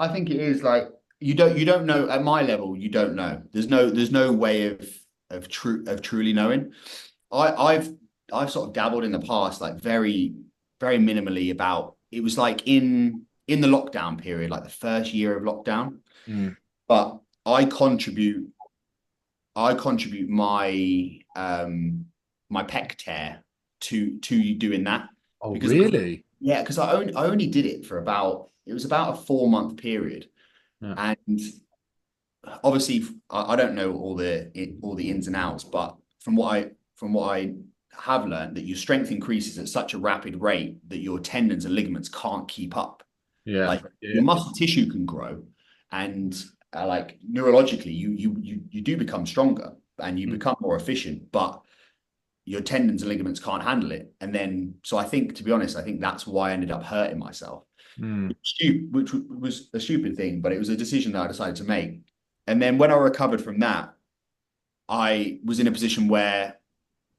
think it is like you don't know at my level. You don't know. There's no way of truly knowing. I've sort of dabbled in the past, like very very minimally. About it was like in the lockdown period, like the first year of lockdown. But I contribute my my pec tear to doing that.
Oh, really?
Yeah, because I only did it for about a 4-month period, and obviously I don't know all the ins and outs, but from what I have learned, that your strength increases at such a rapid rate that your tendons and ligaments can't keep up.
Yeah,
your muscle tissue can grow, and like neurologically, you do become stronger and you become more efficient, but your tendons and ligaments can't handle it. And then, so I think, to be honest, I think that's why I ended up hurting myself, which was a stupid thing, but it was a decision that I decided to make. And then when I recovered from that, I was in a position where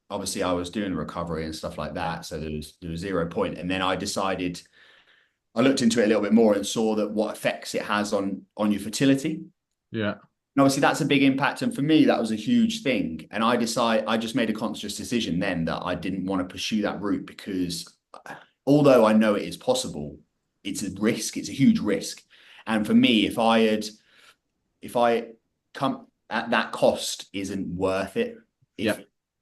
obviously I was doing recovery and stuff like that. So there was 0 point. And then I looked into it a little bit more and saw that what effects it has on your fertility.
Yeah.
And obviously that's a big impact. And for me, that was a huge thing. And I just made a conscious decision then that I didn't want to pursue that route, because although I know it is possible, it's a risk. It's a huge risk. And for me, if I come at that cost, isn't worth it.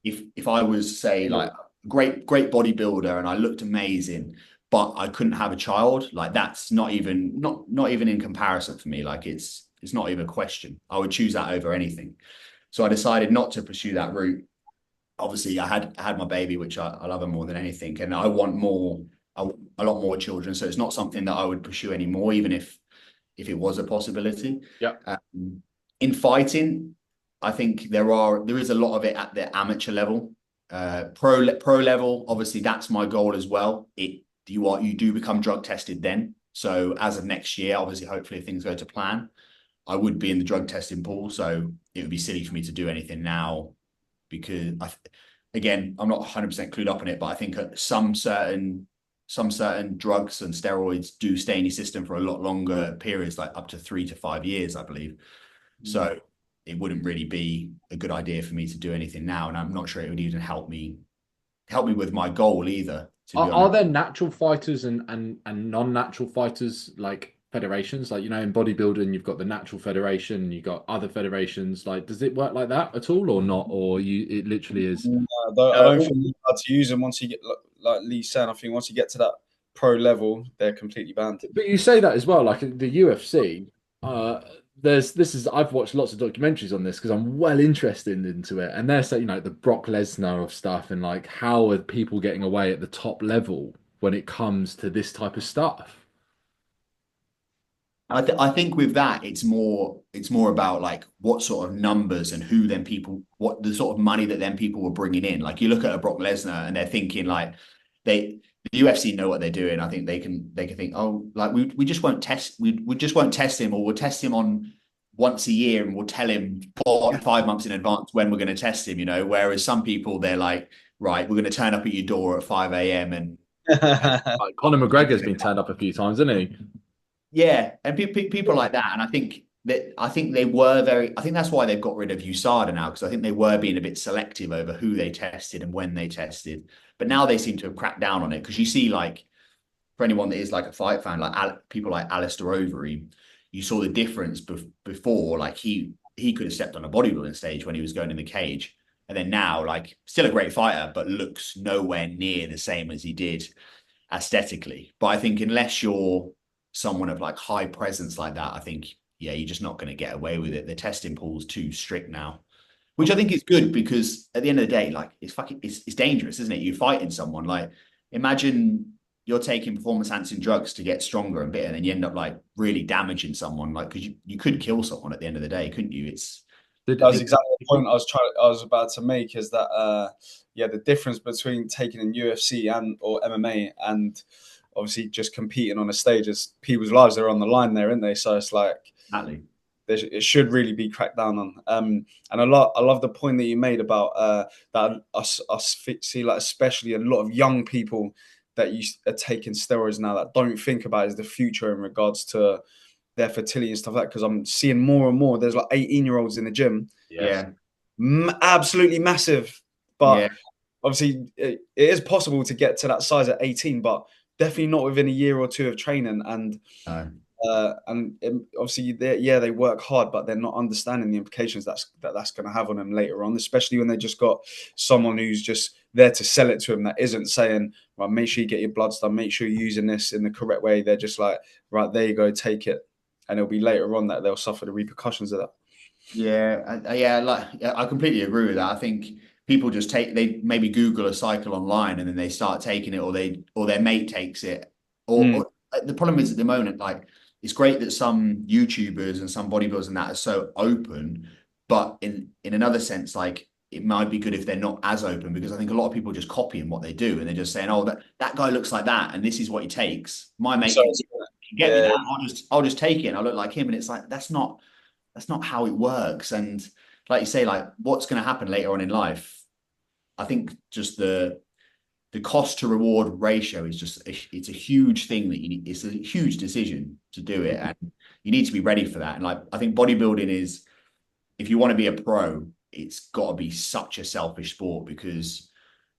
If I was, say, like great bodybuilder and I looked amazing, but I couldn't have a child. Like that's not even in comparison for me. Like it's not even a question. I would choose that over anything. So I decided not to pursue that route. Obviously, I had my baby, which I love her more than anything, and I want more, a lot more children. So it's not something that I would pursue anymore, even if it was a possibility.
Yeah.
In fighting, I think there is a lot of it at the amateur level. Pro level, obviously, that's my goal as well. You do become drug tested then. So as of next year, obviously, hopefully, if things go to plan, I would be in the drug testing pool. So it would be silly for me to do anything now because again, I'm not 100% clued up on it, but I think some certain drugs and steroids do stay in your system for a lot longer periods, like up to 3 to 5 years, I believe. So it wouldn't really be a good idea for me to do anything now, and I'm not sure it would even help me with my goal either.
Are there natural fighters and non-natural fighters, like federations? Like, in bodybuilding, you've got the natural federation, you've got other federations. Like, does it work like that at all or not? Or it literally is?
I don't think you're allowed to use them once you get, like Lee said, I think once you get to that pro level, they're completely banned.
But you say that as well, like the UFC, I've watched lots of documentaries on this because I'm well interested into it, and they're saying, the Brock Lesnar of stuff, and like how are people getting away at the top level when it comes to this type of stuff?
I think with that, it's more about like what sort of numbers and what the sort of money that then people were bringing in. Like you look at a Brock Lesnar and they're thinking like the UFC know what they're doing. I think they can think, oh, like we just won't test, we just won't test him, or we'll test him on once a year and we'll tell him 5 months in advance when we're going to test him, whereas some people, they're like, right, we're going to turn up at your door at 5 a.m. and
like Conor McGregor's been turned up a few times, hasn't he?
Yeah, and people like that, and I think they were I think that's why they've got rid of USADA now, because I think they were being a bit selective over who they tested and when they tested. But now they seem to have cracked down on it, because you see, like, for anyone that is like a fight fan, like people like Alistair Overeem, you saw the difference before. Like he could have stepped on a bodybuilding stage when he was going in the cage, and then now, like, still a great fighter, but looks nowhere near the same as he did aesthetically. But I think unless you're someone of like high presence like that, I think, yeah, you're just not going to get away with it. The testing pool's too strict now, which I think is good, because at the end of the day, like, it's dangerous, isn't it? You're fighting someone. Like, imagine you're taking performance enhancing drugs to get stronger and bit, and then you end up like really damaging someone, like, because you could kill someone at the end of the day, couldn't you?
That was exactly the point I was about to make, is that the difference between taking in UFC or MMA and obviously just competing on a stage, is people's lives are on the line there, aren't they? So it's like,
exactly.
It should really be cracked down on. And I love the point that you made about that us see, like, especially a lot of young people that are taking steroids now that don't think about as the future in regards to their fertility and stuff like that. Because I'm seeing more and more. There's like 18-year-olds in the gym.
Yeah.
Absolutely massive. But obviously it is possible to get to that size at 18, but definitely not within a year or two of training. And obviously they work hard, but they're not understanding the implications that's going to have on them later on, especially when they just got someone who's just there to sell it to them, that isn't saying, right, make sure you get your bloods done, make sure you're using this in the correct way. They're just like, right, there you go, take it. And it'll be later on that they'll suffer the repercussions of that.
I completely agree with that. I think people just they maybe Google a cycle online and then they start taking it, or their mate takes it. Or the problem is, at the moment, like, it's great that some YouTubers and some bodybuilders and that are so open, but in another sense, like, it might be good if they're not as open, because I think a lot of people are just copying what they do, and they're just saying, oh, that guy looks like that, and this is what he takes. My mate can get me that. I'll just take it and I look like him. And it's like, that's not how it works. And like you say, like, what's going to happen later on in life? I think just the cost to reward ratio is just it's a huge thing that you need. It's a huge decision to do it, and you need to be ready for that. And like, I think bodybuilding is, if you want to be a pro, it's got to be such a selfish sport, because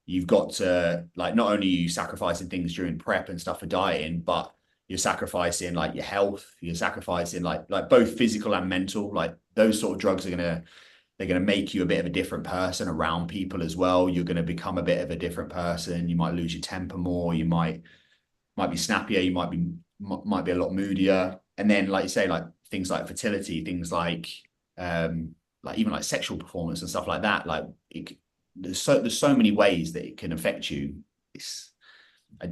you've got to, like, not only are you sacrificing things during prep and stuff for dieting, but you're sacrificing like your health, you're sacrificing like both physical and mental. Like, those sort of drugs they're going to make you a bit of a different person around people as well. You're going to become a bit of a different person. You might lose your temper more. You might might be snappier, you might be a lot moodier. And then, like you say, like things like fertility, things like even like sexual performance and stuff like that. Like there's so many ways that it can affect you. It's a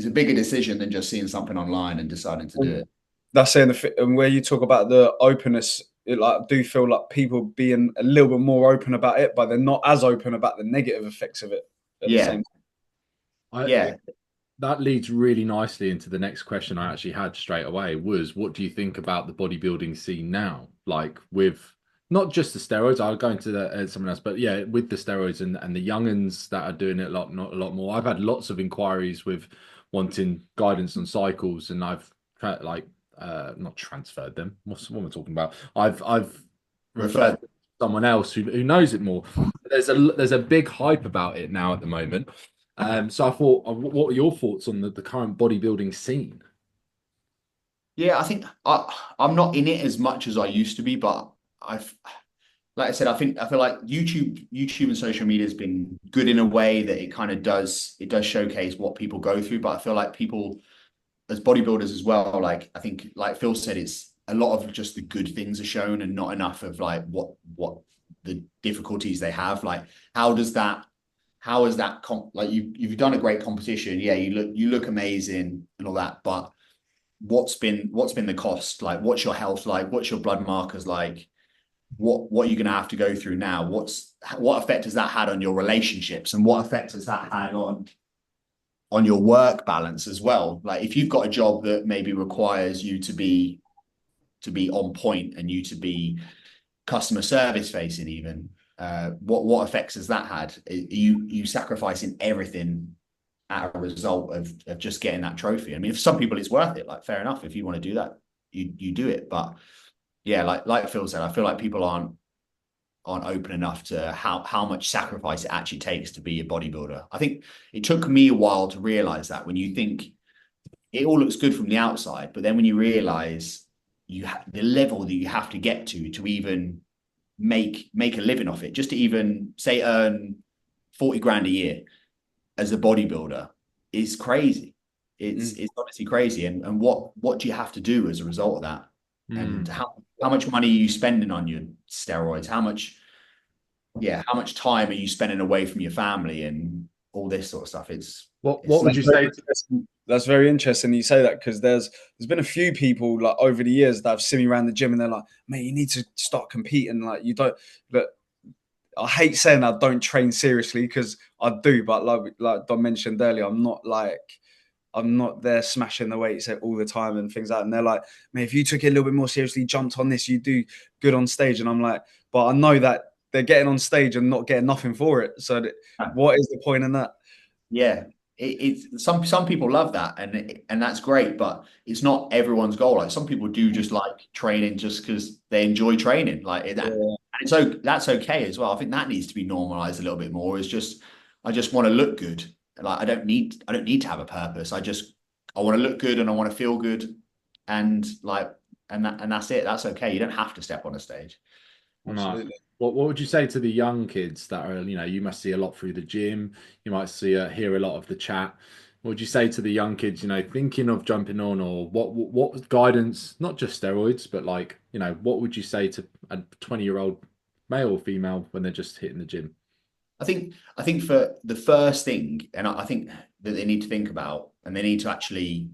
bigger decision than just seeing something online and deciding to do it.
That's saying and where you talk about the openness, I do feel like people being a little bit more open about it, but they're not as open about the negative effects of it at the same time.
Yeah.
That leads really nicely into the next question I actually had straight away was, what do you think about the bodybuilding scene now? Like with not just the steroids, I'll go into someone else, but yeah, with the steroids and the young'uns that are doing it not a lot more. I've had lots of inquiries with wanting guidance on cycles, and I've like not transferred them. What am I talking about? I've referred to someone else who knows it more. There's a big hype about it now at the moment. So I thought, what are your thoughts on the current bodybuilding scene?
Yeah, I think I'm not in it as much as I used to be, but like I said, I feel like YouTube and social media has been good in a way that it kind of does showcase what people go through. But I feel like people as bodybuilders as well, like I think like Phil said, it's a lot of just the good things are shown and not enough of like what the difficulties they have. Like how is that like you've done a great competition, yeah, you look amazing and all that, but what's been the cost? Like what's your health like? What's your blood markers like? What are you going to have to go through now? What effect has that had on your relationships, and what effect has that had on your work balance as well? Like if you've got a job that maybe requires you to be on point and you to be customer service facing even, what effects has that had? You sacrificing everything as a result of just getting that trophy. I mean, for some people it's worth it, like fair enough, if you want to do that, you do it. But yeah, like Phil said, I feel like people aren't open enough to how much sacrifice it actually takes to be a bodybuilder. I think it took me a while to realize that. When you think it all looks good from the outside, but then when you realize the level that you have to get to even make a living off it, just to even say earn 40 grand a year as a bodybuilder is crazy. It's honestly crazy. And what do you have to do as a result of that? And how much money are you spending on your steroids? How much time are you spending away from your family and all this sort of stuff?
What would you say?
That's very interesting you say that, because there's been a few people like over the years that have seen me around the gym and they're like, mate, you need to start competing. Like you don't, but I hate saying I don't train seriously, because I do, but like Don mentioned earlier, I'm not there smashing the weights all the time and things like that. And they're like, man, if you took it a little bit more seriously, jumped on this, you do good on stage. And I'm like, but I know that they're getting on stage and not getting nothing for it. So what is the point in that?
Yeah, it's some people love that, and that's great, but it's not everyone's goal. Like some people do just like training just because they enjoy training. Like that, and so that's okay as well. I think that needs to be normalized a little bit more. Is just I just want to look good. Like I don't need to have a purpose. I want to look good and I want to feel good, and that's it. That's okay. You don't have to step on a stage.
Absolutely.
What would you say to the young kids that are, you must see a lot through the gym, you might hear a lot of the chat. What would you say to the young kids, thinking of jumping on, or what guidance, not just steroids, but like, what would you say to a 20-year-old male or female when they're just hitting the gym?
I think for the first thing, and I think that they need to think about, and they need to actually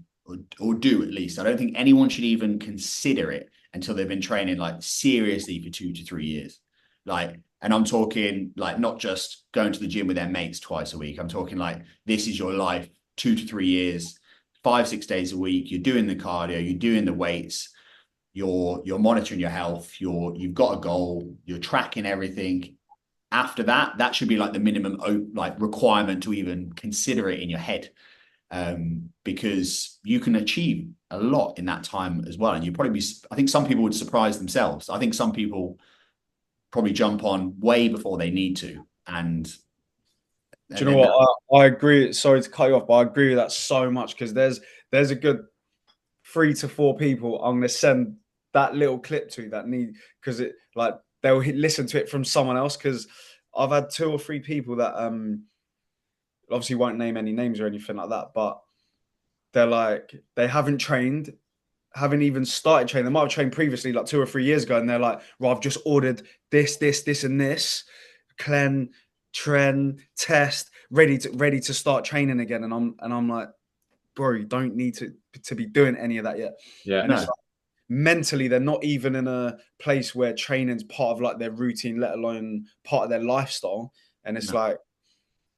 or do at least. I don't think anyone should even consider it until they've been training like seriously for 2 to 3 years. Like, and I'm talking like not just going to the gym with their mates twice a week. I'm talking like this is your life, 2 to 3 years, 5-6 days a week. You're doing the cardio, you're doing the weights, you're monitoring your health, you've got a goal, you're tracking everything. After that, that should be like the minimum like requirement to even consider it in your head, because you can achieve a lot in that time as well. And I think some people would surprise themselves. I think some people probably jump on way before they need to. And
do you know what? I agree. Sorry to cut you off, but I agree with that so much, because there's a good 3 to 4 people I'm going to send that little clip to that need, because it like they'll listen to it from someone else. Because I've had 2 or 3 people that obviously won't name any names or anything like that, but they're like, they haven't trained, haven't even started training. They might have trained previously, like 2 or 3 years ago, and they're like, well, I've just ordered this, and this, clean, trend, test, ready to start training again. And I'm like, bro, you don't need to be doing any of that yet.
Yeah.
And it's
No,
like, mentally, they're not even in a place where training's part of like their routine, let alone part of their lifestyle. And it's
no.
like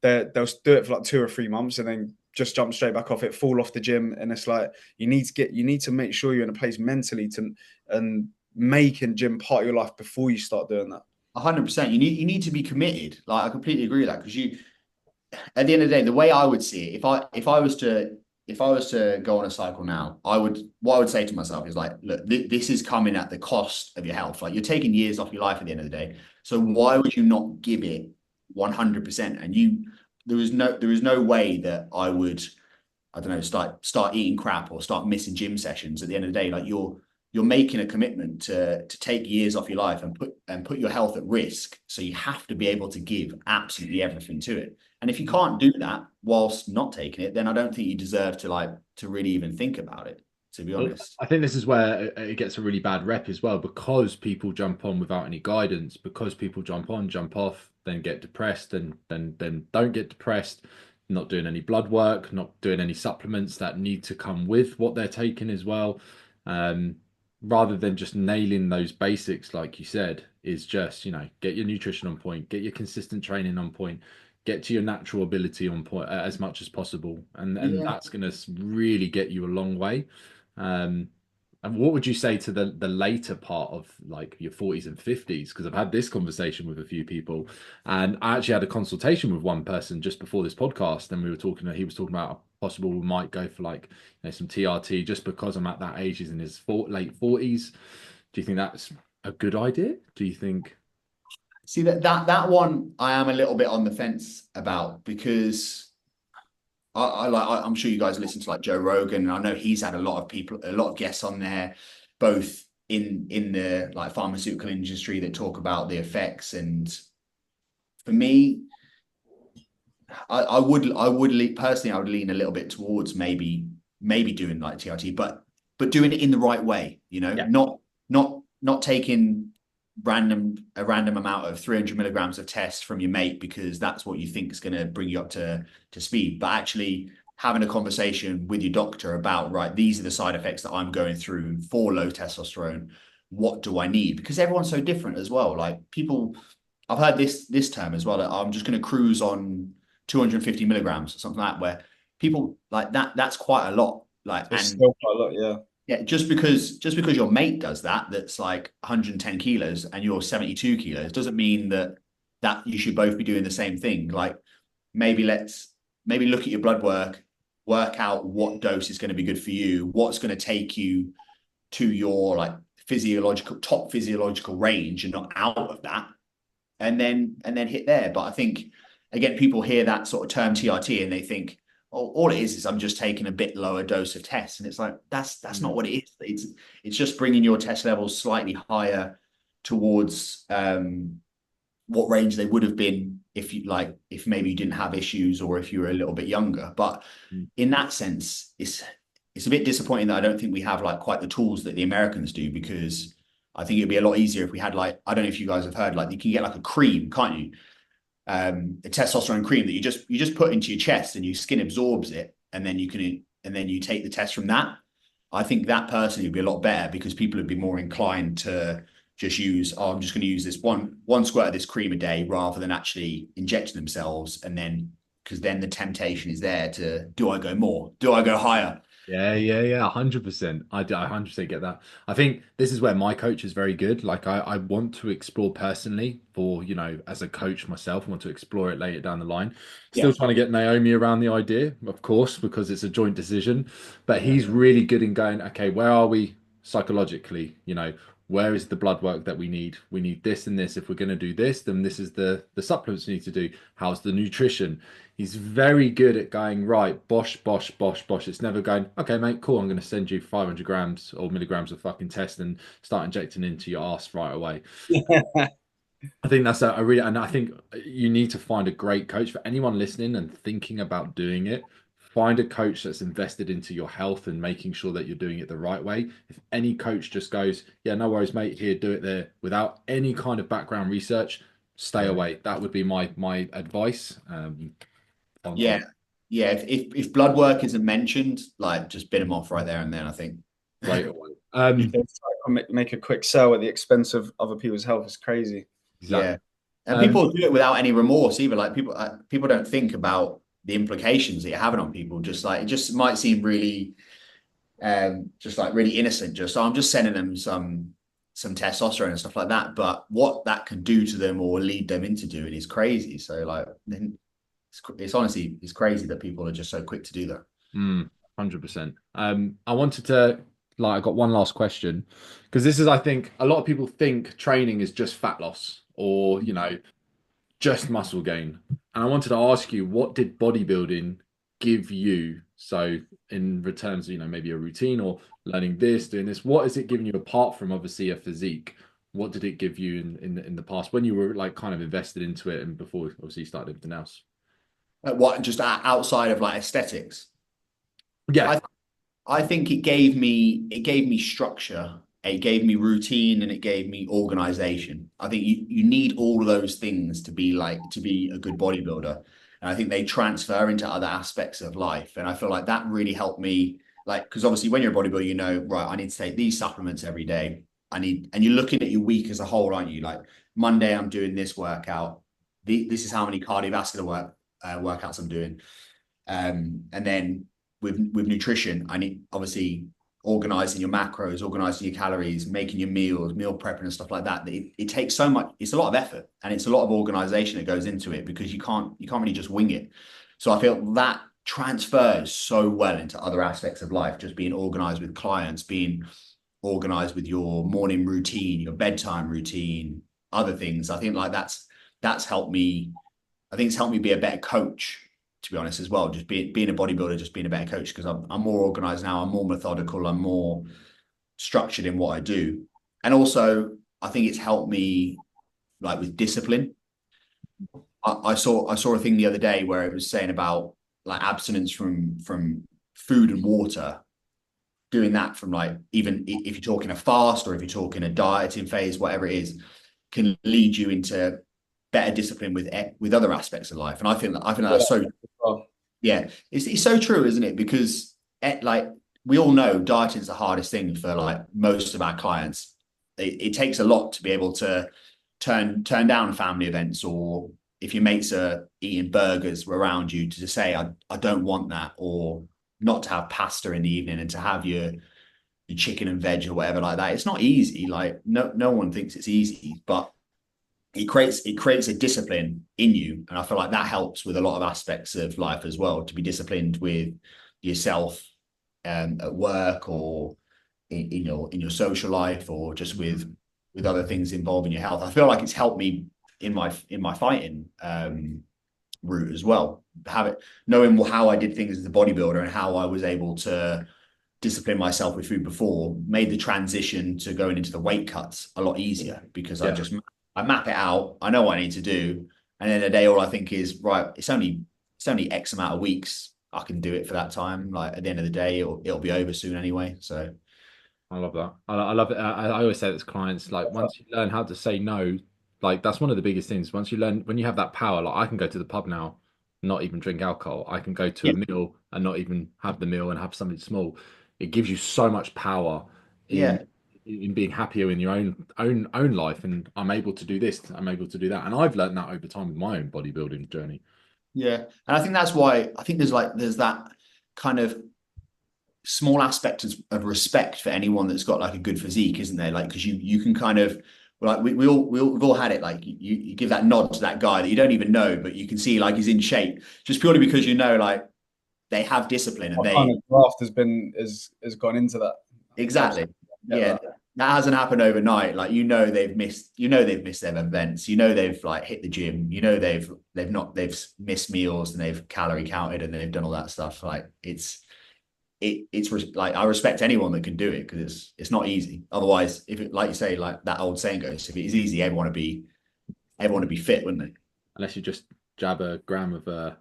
they'll do it for like 2 or 3 months and then just jump straight back off it, fall off the gym. And it's like you need to make sure you're in a place mentally to and making gym part of your life before you start doing that.
100%. You need to be committed. Like I completely agree with that because you, at the end of the day, the way I would see it, if I was to go on a cycle now, what I would say to myself is like, look, this is coming at the cost of your health. Like you're taking years off your life at the end of the day. So why would you not give it 100%? And there is no way that I don't know, start eating crap or start missing gym sessions at the end of the day. Like you're making a commitment to take years off your life and put your health at risk. So you have to be able to give absolutely everything to it. And if you can't do that whilst not taking it, then I don't think you deserve to really even think about it, to be
Well,
honest.
I think this is where it gets a really bad rep as well, because people jump on without any guidance, because people jump on, jump off, then get depressed, and then don't get depressed, not doing any blood work, not doing any supplements that need to come with what they're taking as well. Um, Rather than just nailing those basics, like you said, is just, get your nutrition on point, get your consistent training on point, get to your natural ability on point as much as possible, and
Yeah.
that's going to really get you a long way. um, and what would you say to the later part of like your 40s and 50s? Because I've had this conversation with a few people, and I actually had a consultation with one person just before this podcast, and we were talking. He was talking about possible we might go for like some TRT just because I'm at that age. He's in his late 40s. Do you think that's a good idea? Do you think?
See that one I am a little bit on the fence about because I'm sure you guys listen to like Joe Rogan, and I know he's had a lot of guests on there, both in the like pharmaceutical industry that talk about the effects. And for me, personally, I would lean a little bit towards maybe doing like TRT, but doing it in the right way,
Yeah.
not taking a random amount of 300 milligrams of test from your mate because that's what you think is going to bring you up to speed, but actually having a conversation with your doctor about, right, these are the side effects that I'm going through for low testosterone. What do I need? Because everyone's so different as well. Like people, I've heard this term as well, that I'm just going to cruise on 250 milligrams or something like that, where people like that's quite a lot. Like,
It's
and
still quite a lot, yeah.
yeah, just because your mate does that's like 110 kilos and you're 72 kilos, doesn't mean that you should both be doing the same thing. Like maybe look at your blood work out what dose is going to be good for you, what's going to take you to your like top physiological range and not out of that, and then hit there. But I think again, people hear that sort of term TRT and they think, oh, all it is I'm just taking a bit lower dose of tests, and it's like that's not what it is. It's just bringing your test levels slightly higher towards what range they would have been if maybe you didn't have issues or if you were a little bit younger. But
Mm.
in that sense, it's a bit disappointing that I don't think we have like quite the tools that the Americans do, because I think it'd be a lot easier if we had like, I don't know if you guys have heard, like you can get like a cream, can't you? A testosterone cream that you just put into your chest and your skin absorbs it, and then you take the test from that. I think that personally would be a lot better because people would be more inclined to just use, oh, I'm just going to use this one squirt of this cream a day rather than actually injecting themselves. And then because then the temptation is there to, do I go more? Do I go higher?
Yeah, 100%. I 100% get that. I think this is where my coach is very good. Like I want to explore personally for, as a coach myself, I want to explore it later down the line.
Yeah.
Still trying to get Naomi around the idea, of course, because it's a joint decision. But he's really good in going, okay, where are we psychologically? Where is the blood work that we need? We need this and this. If we're going to do this, then this is the supplements we need to do. How's the nutrition? He's very good at going, right, bosh, bosh, bosh, bosh. It's never going, okay, mate, cool. I'm going to send you 500 grams or milligrams of fucking test and start injecting into your ass right away. I think that's a really, and I think you need to find a great coach for anyone listening and thinking about doing it. find a coach that's invested into your health and making sure that you're doing it the right way. If any coach just goes, yeah, no worries, mate, here, do it there, without any kind of background research, stay away. That would be my advice.
Yeah. Yeah. If blood work isn't mentioned, like just bin them off right there and then, I think.
Right away.
If they try to make a quick sell at the expense of other people's health, is crazy.
Exactly.
Yeah. And people do it without any remorse either. Like people don't think about the implications that you're having on people. Just like, it just might seem really, just like really innocent. Just, I'm just sending them some testosterone and stuff like that. But what that can do to them or lead them into doing is crazy. So like, then it's honestly, it's crazy that people are just so quick to do that.
100%. I wanted to, like, I got one last question, because this is, I think, a lot of people think training is just fat loss or, you know, just muscle gain. And I wanted to ask you, what did bodybuilding give you? So in returns, you know, maybe a routine or learning this, doing this, what is it giving you apart from obviously a physique? What did it give you in the past when you were like kind of invested into it and before obviously you started everything else?
What, just outside of like aesthetics?
Yeah.
I think it gave me structure, it gave me routine, and it gave me organization. I think you need all of those things to be a good bodybuilder. And I think they transfer into other aspects of life. And I feel like that really helped me, like, because obviously when you're a bodybuilder, you know, right, I need to take these supplements every day. And you're looking at your week as a whole, aren't you? Like Monday, I'm doing this workout. This is how many cardiovascular workouts I'm doing. And then with nutrition, I need obviously organizing your macros, organizing your calories, making your meals, meal prepping and stuff like that. It takes so much, it's a lot of effort and it's a lot of organization that goes into it because you can't really just wing it. So I feel that transfers so well into other aspects of life, just being organized with clients, being organized with your morning routine, your bedtime routine, other things. I think like that's helped me. I think it's helped me be a better coach, to be honest, as well. Just being a bodybuilder, just being a better coach, because I'm more organized now. I'm more methodical. I'm more structured in what I do. And also, I think it's helped me like with discipline. I saw a thing the other day where it was saying about like abstinence from food and water, doing that from like, even if you're talking a fast or if you're talking a dieting phase, whatever it is, can lead you into better discipline with other aspects of life. And I think that's so, yeah, it's so true, isn't it? Because like we all know dieting is the hardest thing for like most of our clients. It takes a lot to be able to turn down family events, or if your mates are eating burgers around you, to say I don't want that, or not to have pasta in the evening and to have your chicken and veg or whatever like that. It's not easy. Like no one thinks it's easy, but it creates a discipline in you. And I feel like that helps with a lot of aspects of life as well, to be disciplined with yourself at work or in your social life, or just with other things involving your health. I feel like it's helped me in my fighting route as well. Knowing how I did things as a bodybuilder and how I was able to discipline myself with food before, made the transition to going into the weight cuts a lot easier, because I map it out. I know what I need to do. And then the day, all I think is, right, it's only X amount of weeks. I can do it for that time. Like at the end of the day, it'll be over soon anyway. So
I love that. I love it. I always say that to clients, like once you learn how to say no, like that's one of the biggest things. Once you learn, when you have that power, like I can go to the pub now, not even drink alcohol. I can go to a meal and not even have the meal and have something small. It gives you so much power in being happier in your own life. And I'm able to do this, I'm able to do that. And I've learned that over time with my own bodybuilding journey.
Yeah. And I think that's why I think there's that kind of small aspect of respect for anyone that's got like a good physique, isn't there? Like, because you can kind of, like we've all had it. Like you give that nod to that guy that you don't even know, but you can see like he's in shape, just purely because you know like they have discipline and
kind of graft has gone into that.
Exactly. Yeah. That hasn't happened overnight. Like they've missed their events. They've like hit the gym. They've missed meals and they've calorie counted and they've done all that stuff. Like it's like I respect anyone that can do it, because it's not easy. Otherwise, if it, like you say, like that old saying goes, if it is easy, everyone would be fit, wouldn't they?
Unless you just jab a gram of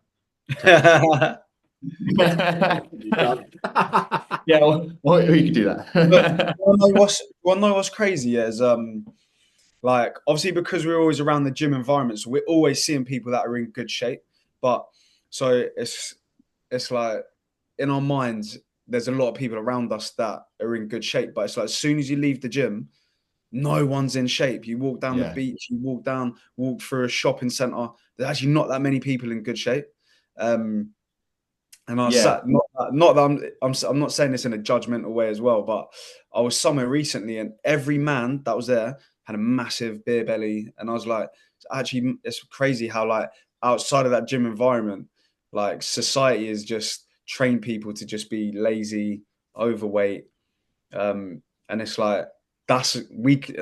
Yeah, well, you could do
But
that.
wanna know what's crazy? Yeah, is like obviously because we're always around the gym environment, so we're always seeing people that are in good shape. But so it's like in our minds, there's a lot of people around us that are in good shape. But it's like as soon as you leave the gym, no one's in shape. You walk down the
Yeah,
beach, walk through a shopping center. There's actually not that many people in good shape. Um, and I
yeah,
sat not that I'm not saying this in a judgmental way as well, but I was somewhere recently and every man that was there had a massive beer belly, and I was like, actually, it's crazy how like outside of that gym environment, like society has just trained people to just be lazy, overweight, and it's like that's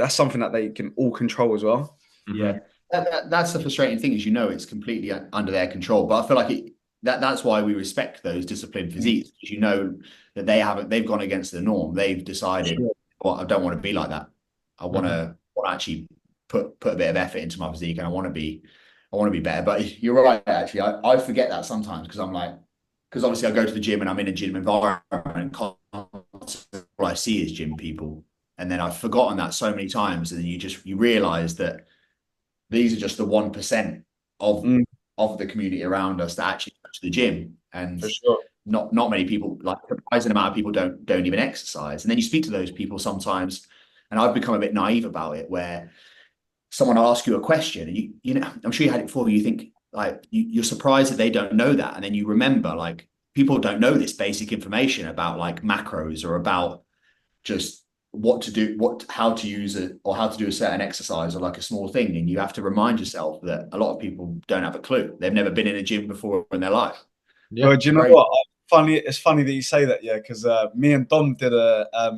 something that they can all control as well.
yeah. That's the frustrating thing is, it's completely under their control. But I feel like that's why we respect those disciplined
Mm.
physiques, because that they've gone against the norm. They've decided,
Sure.
well, I don't want to be like that. I want
Mhm.
to actually put a bit of effort into my physique, and I want to be better. But you're right, actually. I forget that sometimes because I'm like, because obviously I go to the gym and I'm in a gym environment, and constantly all I see is gym people. And then I've forgotten that so many times, and then you realize that these are just the 1% of
Mm,
the community around us that actually go to the gym, and
for sure.
not many people, like a surprising amount of people don't even exercise. And then you speak to those people sometimes, and I've become a bit naive about it, where someone will ask you a question, and I'm sure you had it before. You think like you're surprised that they don't know that, and then you remember like people don't know this basic information about like macros or about just what to do, how to use it, or how to do a certain exercise, or like a small thing. And you have to remind yourself that a lot of people don't have a clue. They've never been in a gym before in their life.
Yeah.
Well, do you know
Great.
what? Funny, it's funny that you say that, yeah, because me and Dom did a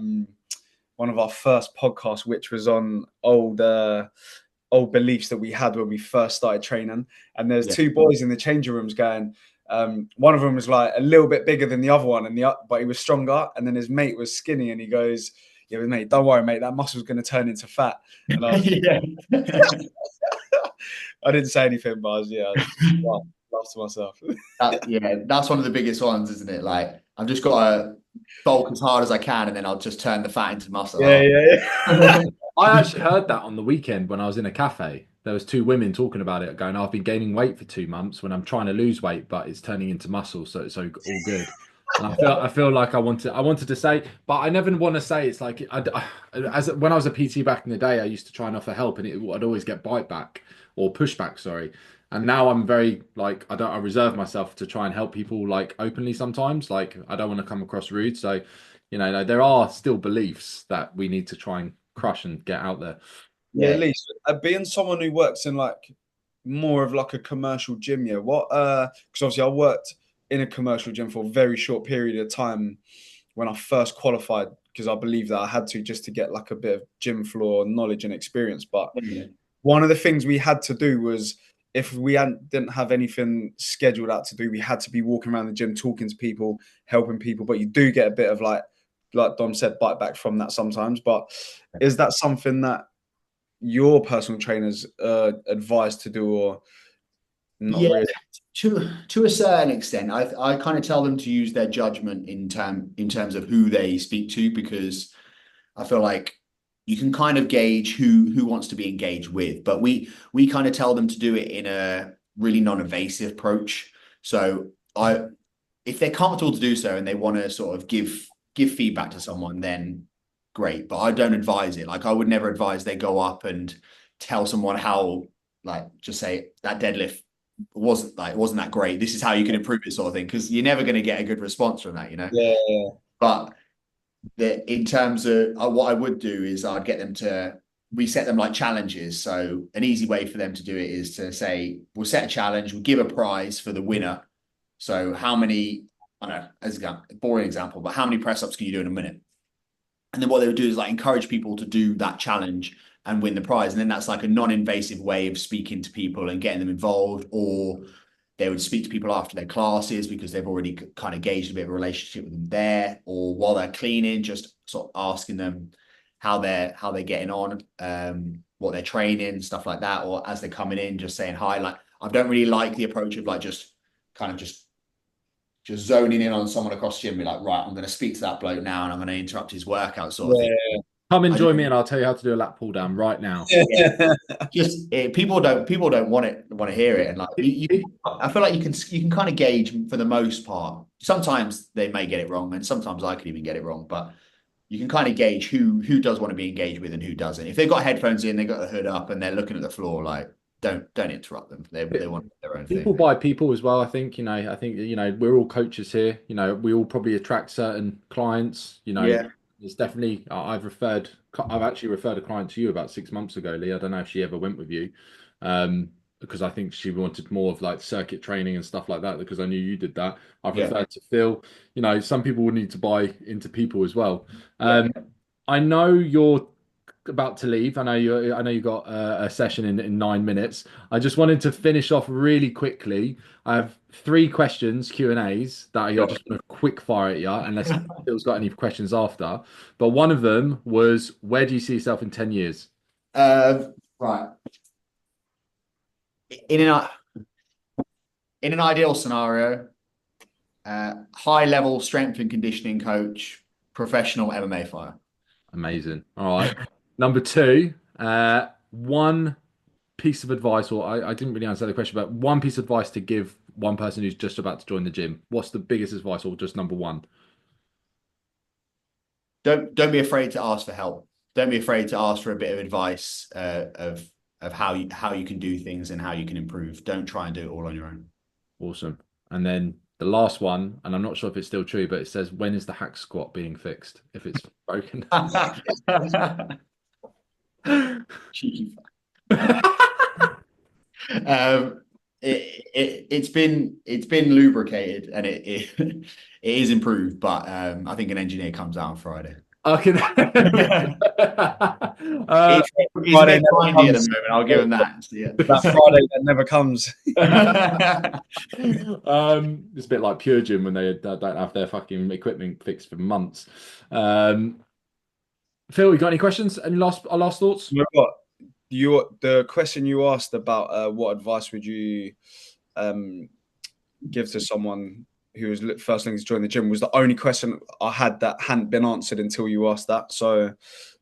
one of our first podcasts, which was on old beliefs that we had when we first started training. And there's
Yeah.
two boys in the changing rooms going. One of them was like a little bit bigger than the other one, but he was stronger. And then his mate was skinny, and he goes, "Yeah, but mate, don't worry, mate. That muscle's going to turn into fat." And
Yeah.
I didn't say anything, but I was just laughed to myself.
Yeah, that's one of the biggest ones, isn't it? Like, I've just got to bulk as hard as I can, and then I'll just turn the fat into muscle.
Yeah, yeah, yeah.
I actually heard that on the weekend when I was in a cafe. There was two women talking about it, going, "I've been gaining weight for 2 months when I'm trying to lose weight, but it's turning into muscle, so it's all good." And I feel like I wanted to say, but I never want to say it's like as when I was a PT back in the day, I used to try and offer help, and I'd always get bite back or pushback, sorry. And now I'm very like I reserve myself to try and help people like openly sometimes. Like I don't want to come across rude, so there are still beliefs that we need to try and crush and get out there.
Yeah, at
Yeah.
least being someone who works in like more of like a commercial gym, yeah. What because obviously I worked in a commercial gym for a very short period of time when I first qualified because I believe that I had to just to get like a bit of gym floor knowledge and experience. But
Yeah.
one of the things we had to do was if we didn't have anything scheduled out to do, we had to be walking around the gym, talking to people, helping people. But you do get a bit of like Dom said, bite back from that sometimes. But is that something that your personal trainers advised to do, or not
Yeah,
really?
to a certain extent, I kind of tell them to use their judgment in terms of who they speak to, because I feel like you can kind of gauge who wants to be engaged with, but we kind of tell them to do it in a really non-invasive approach. So I if they're comfortable to do so and they want to sort of give feedback to someone, then great. But I don't advise it. Like I would never advise they go up and tell someone how, like, just say that deadlift wasn't that great. This is how you can improve it, sort of thing, because you're never going to get a good response from that.
Yeah,
But in terms of what I would do is I'd get them to we set them like challenges. So an easy way for them to do it is to say, we'll set a challenge, we'll give a prize for the winner. So how many, I don't know, as a boring example, but how many press ups can you do in a minute? And then what they would do is like encourage people to do that challenge and win the prize. And then that's like a non-invasive way of speaking to people and getting them involved. Or they would speak to people after their classes because they've already kind of gauged a bit of a relationship with them there. Or while they're cleaning, just sort of asking them how they're getting on, what they're training, stuff like that. Or as they're coming in, just saying hi. Like I don't really like the approach of like just kind of just just zoning in on someone across the gym, be like, right, I'm going to speak to that bloke now and I'm going to interrupt his workout sort of thing.
Come and join me and I'll tell you how to do a lat pull down right now.
Yeah. Just people don't want to hear it, and like I feel like you can kind of gauge for the most part. Sometimes they may get it wrong, and sometimes I could even get it wrong, but you can kind of gauge who does want to be engaged with and who doesn't. If they've got headphones in, they've got the hood up, and they're looking at the floor, like don't interrupt them. They want their own
people
thing.
buy people as well. I think we're all coaches here. We all probably attract certain clients.
Yeah.
It's definitely I've actually referred a client to you about 6 months ago, Lee. I don't know if she ever went with you, because I think she wanted more of like circuit training and stuff like that, because I knew you did that. I've referred to Phil. Some people would need to buy into people as well. I know you're about to leave. I know you got a session in 9 minutes. I just wanted to finish off really quickly. I have 3 questions, Q&As, that I just want to quick fire at you, unless Phil's got any questions after. But one of them was, where do you see yourself in 10 years?
Right. In an ideal scenario, high level strength and conditioning coach, professional MMA fighter.
Amazing. All right. Number 2, one piece of advice, or I didn't really answer the question, but one piece of advice to give one person who's just about to join the gym. What's the biggest advice, or just number 1?
Don't be afraid to ask for help. Don't be afraid to ask for a bit of advice of how you can do things and how you can improve. Don't try and do it all on your own.
Awesome. And then the last one, and I'm not sure if it's still true, but it says, when is the hack squat being fixed if it's broken?
Cheeky. It's been lubricated and it is improved, but I think an engineer comes out on Friday.
Okay.
He's a bit windy at the moment. I'll give him that. So, yeah.
That Friday that never comes.
It's a bit like Pure Gym when they don't have their fucking equipment fixed for months. Phil, you got any questions? Any last thoughts?
You know what? The question you asked about what advice would you give to someone who was first looking to join the gym was the only question I had that hadn't been answered until you asked that. So,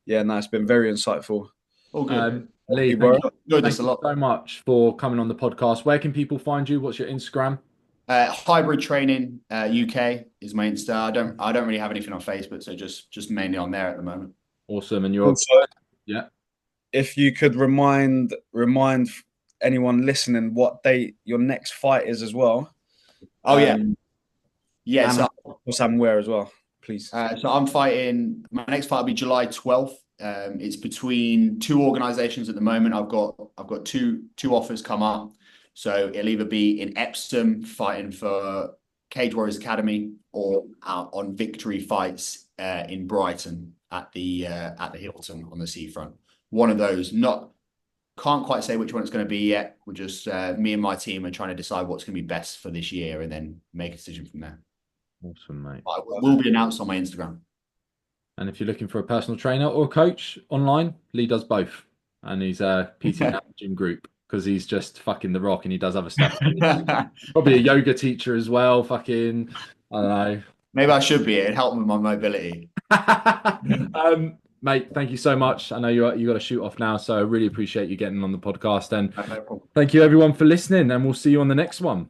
yeah, no, it's been very insightful.
All good.
Lee, thank you so much for coming on the podcast. Where can people find you? What's your Instagram?
Hybrid Training UK is my Insta. I don't really have anything on Facebook, so just mainly on there at the moment.
Awesome. And you're
also,
yeah.
If you could remind anyone listening what date your next fight is as well.
Oh yeah. Yes.
Somewhere as well, please.
So I'm fighting. My next fight will be July 12th. It's between 2 organisations at the moment. I've got two offers come up. So it'll either be in Epsom fighting for Cage Warriors Academy, or out on Victory Fights in Brighton at the Hilton on the seafront. One of those. Can't quite say which one it's going to be yet. We're just me and my team are trying to decide what's going to be best for this year, and then make a decision from there.
Awesome, mate.
It will be announced on my Instagram.
And if you're looking for a personal trainer or coach online, Lee does both. And he's a PT Gym Group, because he's just fucking the rock and he does other stuff. Probably a yoga teacher as well. Fucking, I don't know. Maybe
I should be. It'd help with my mobility.
Mate, thank you so much. I know you got to shoot off now, so I really appreciate you getting on the podcast. And thank you everyone for listening, and we'll see you on the next one.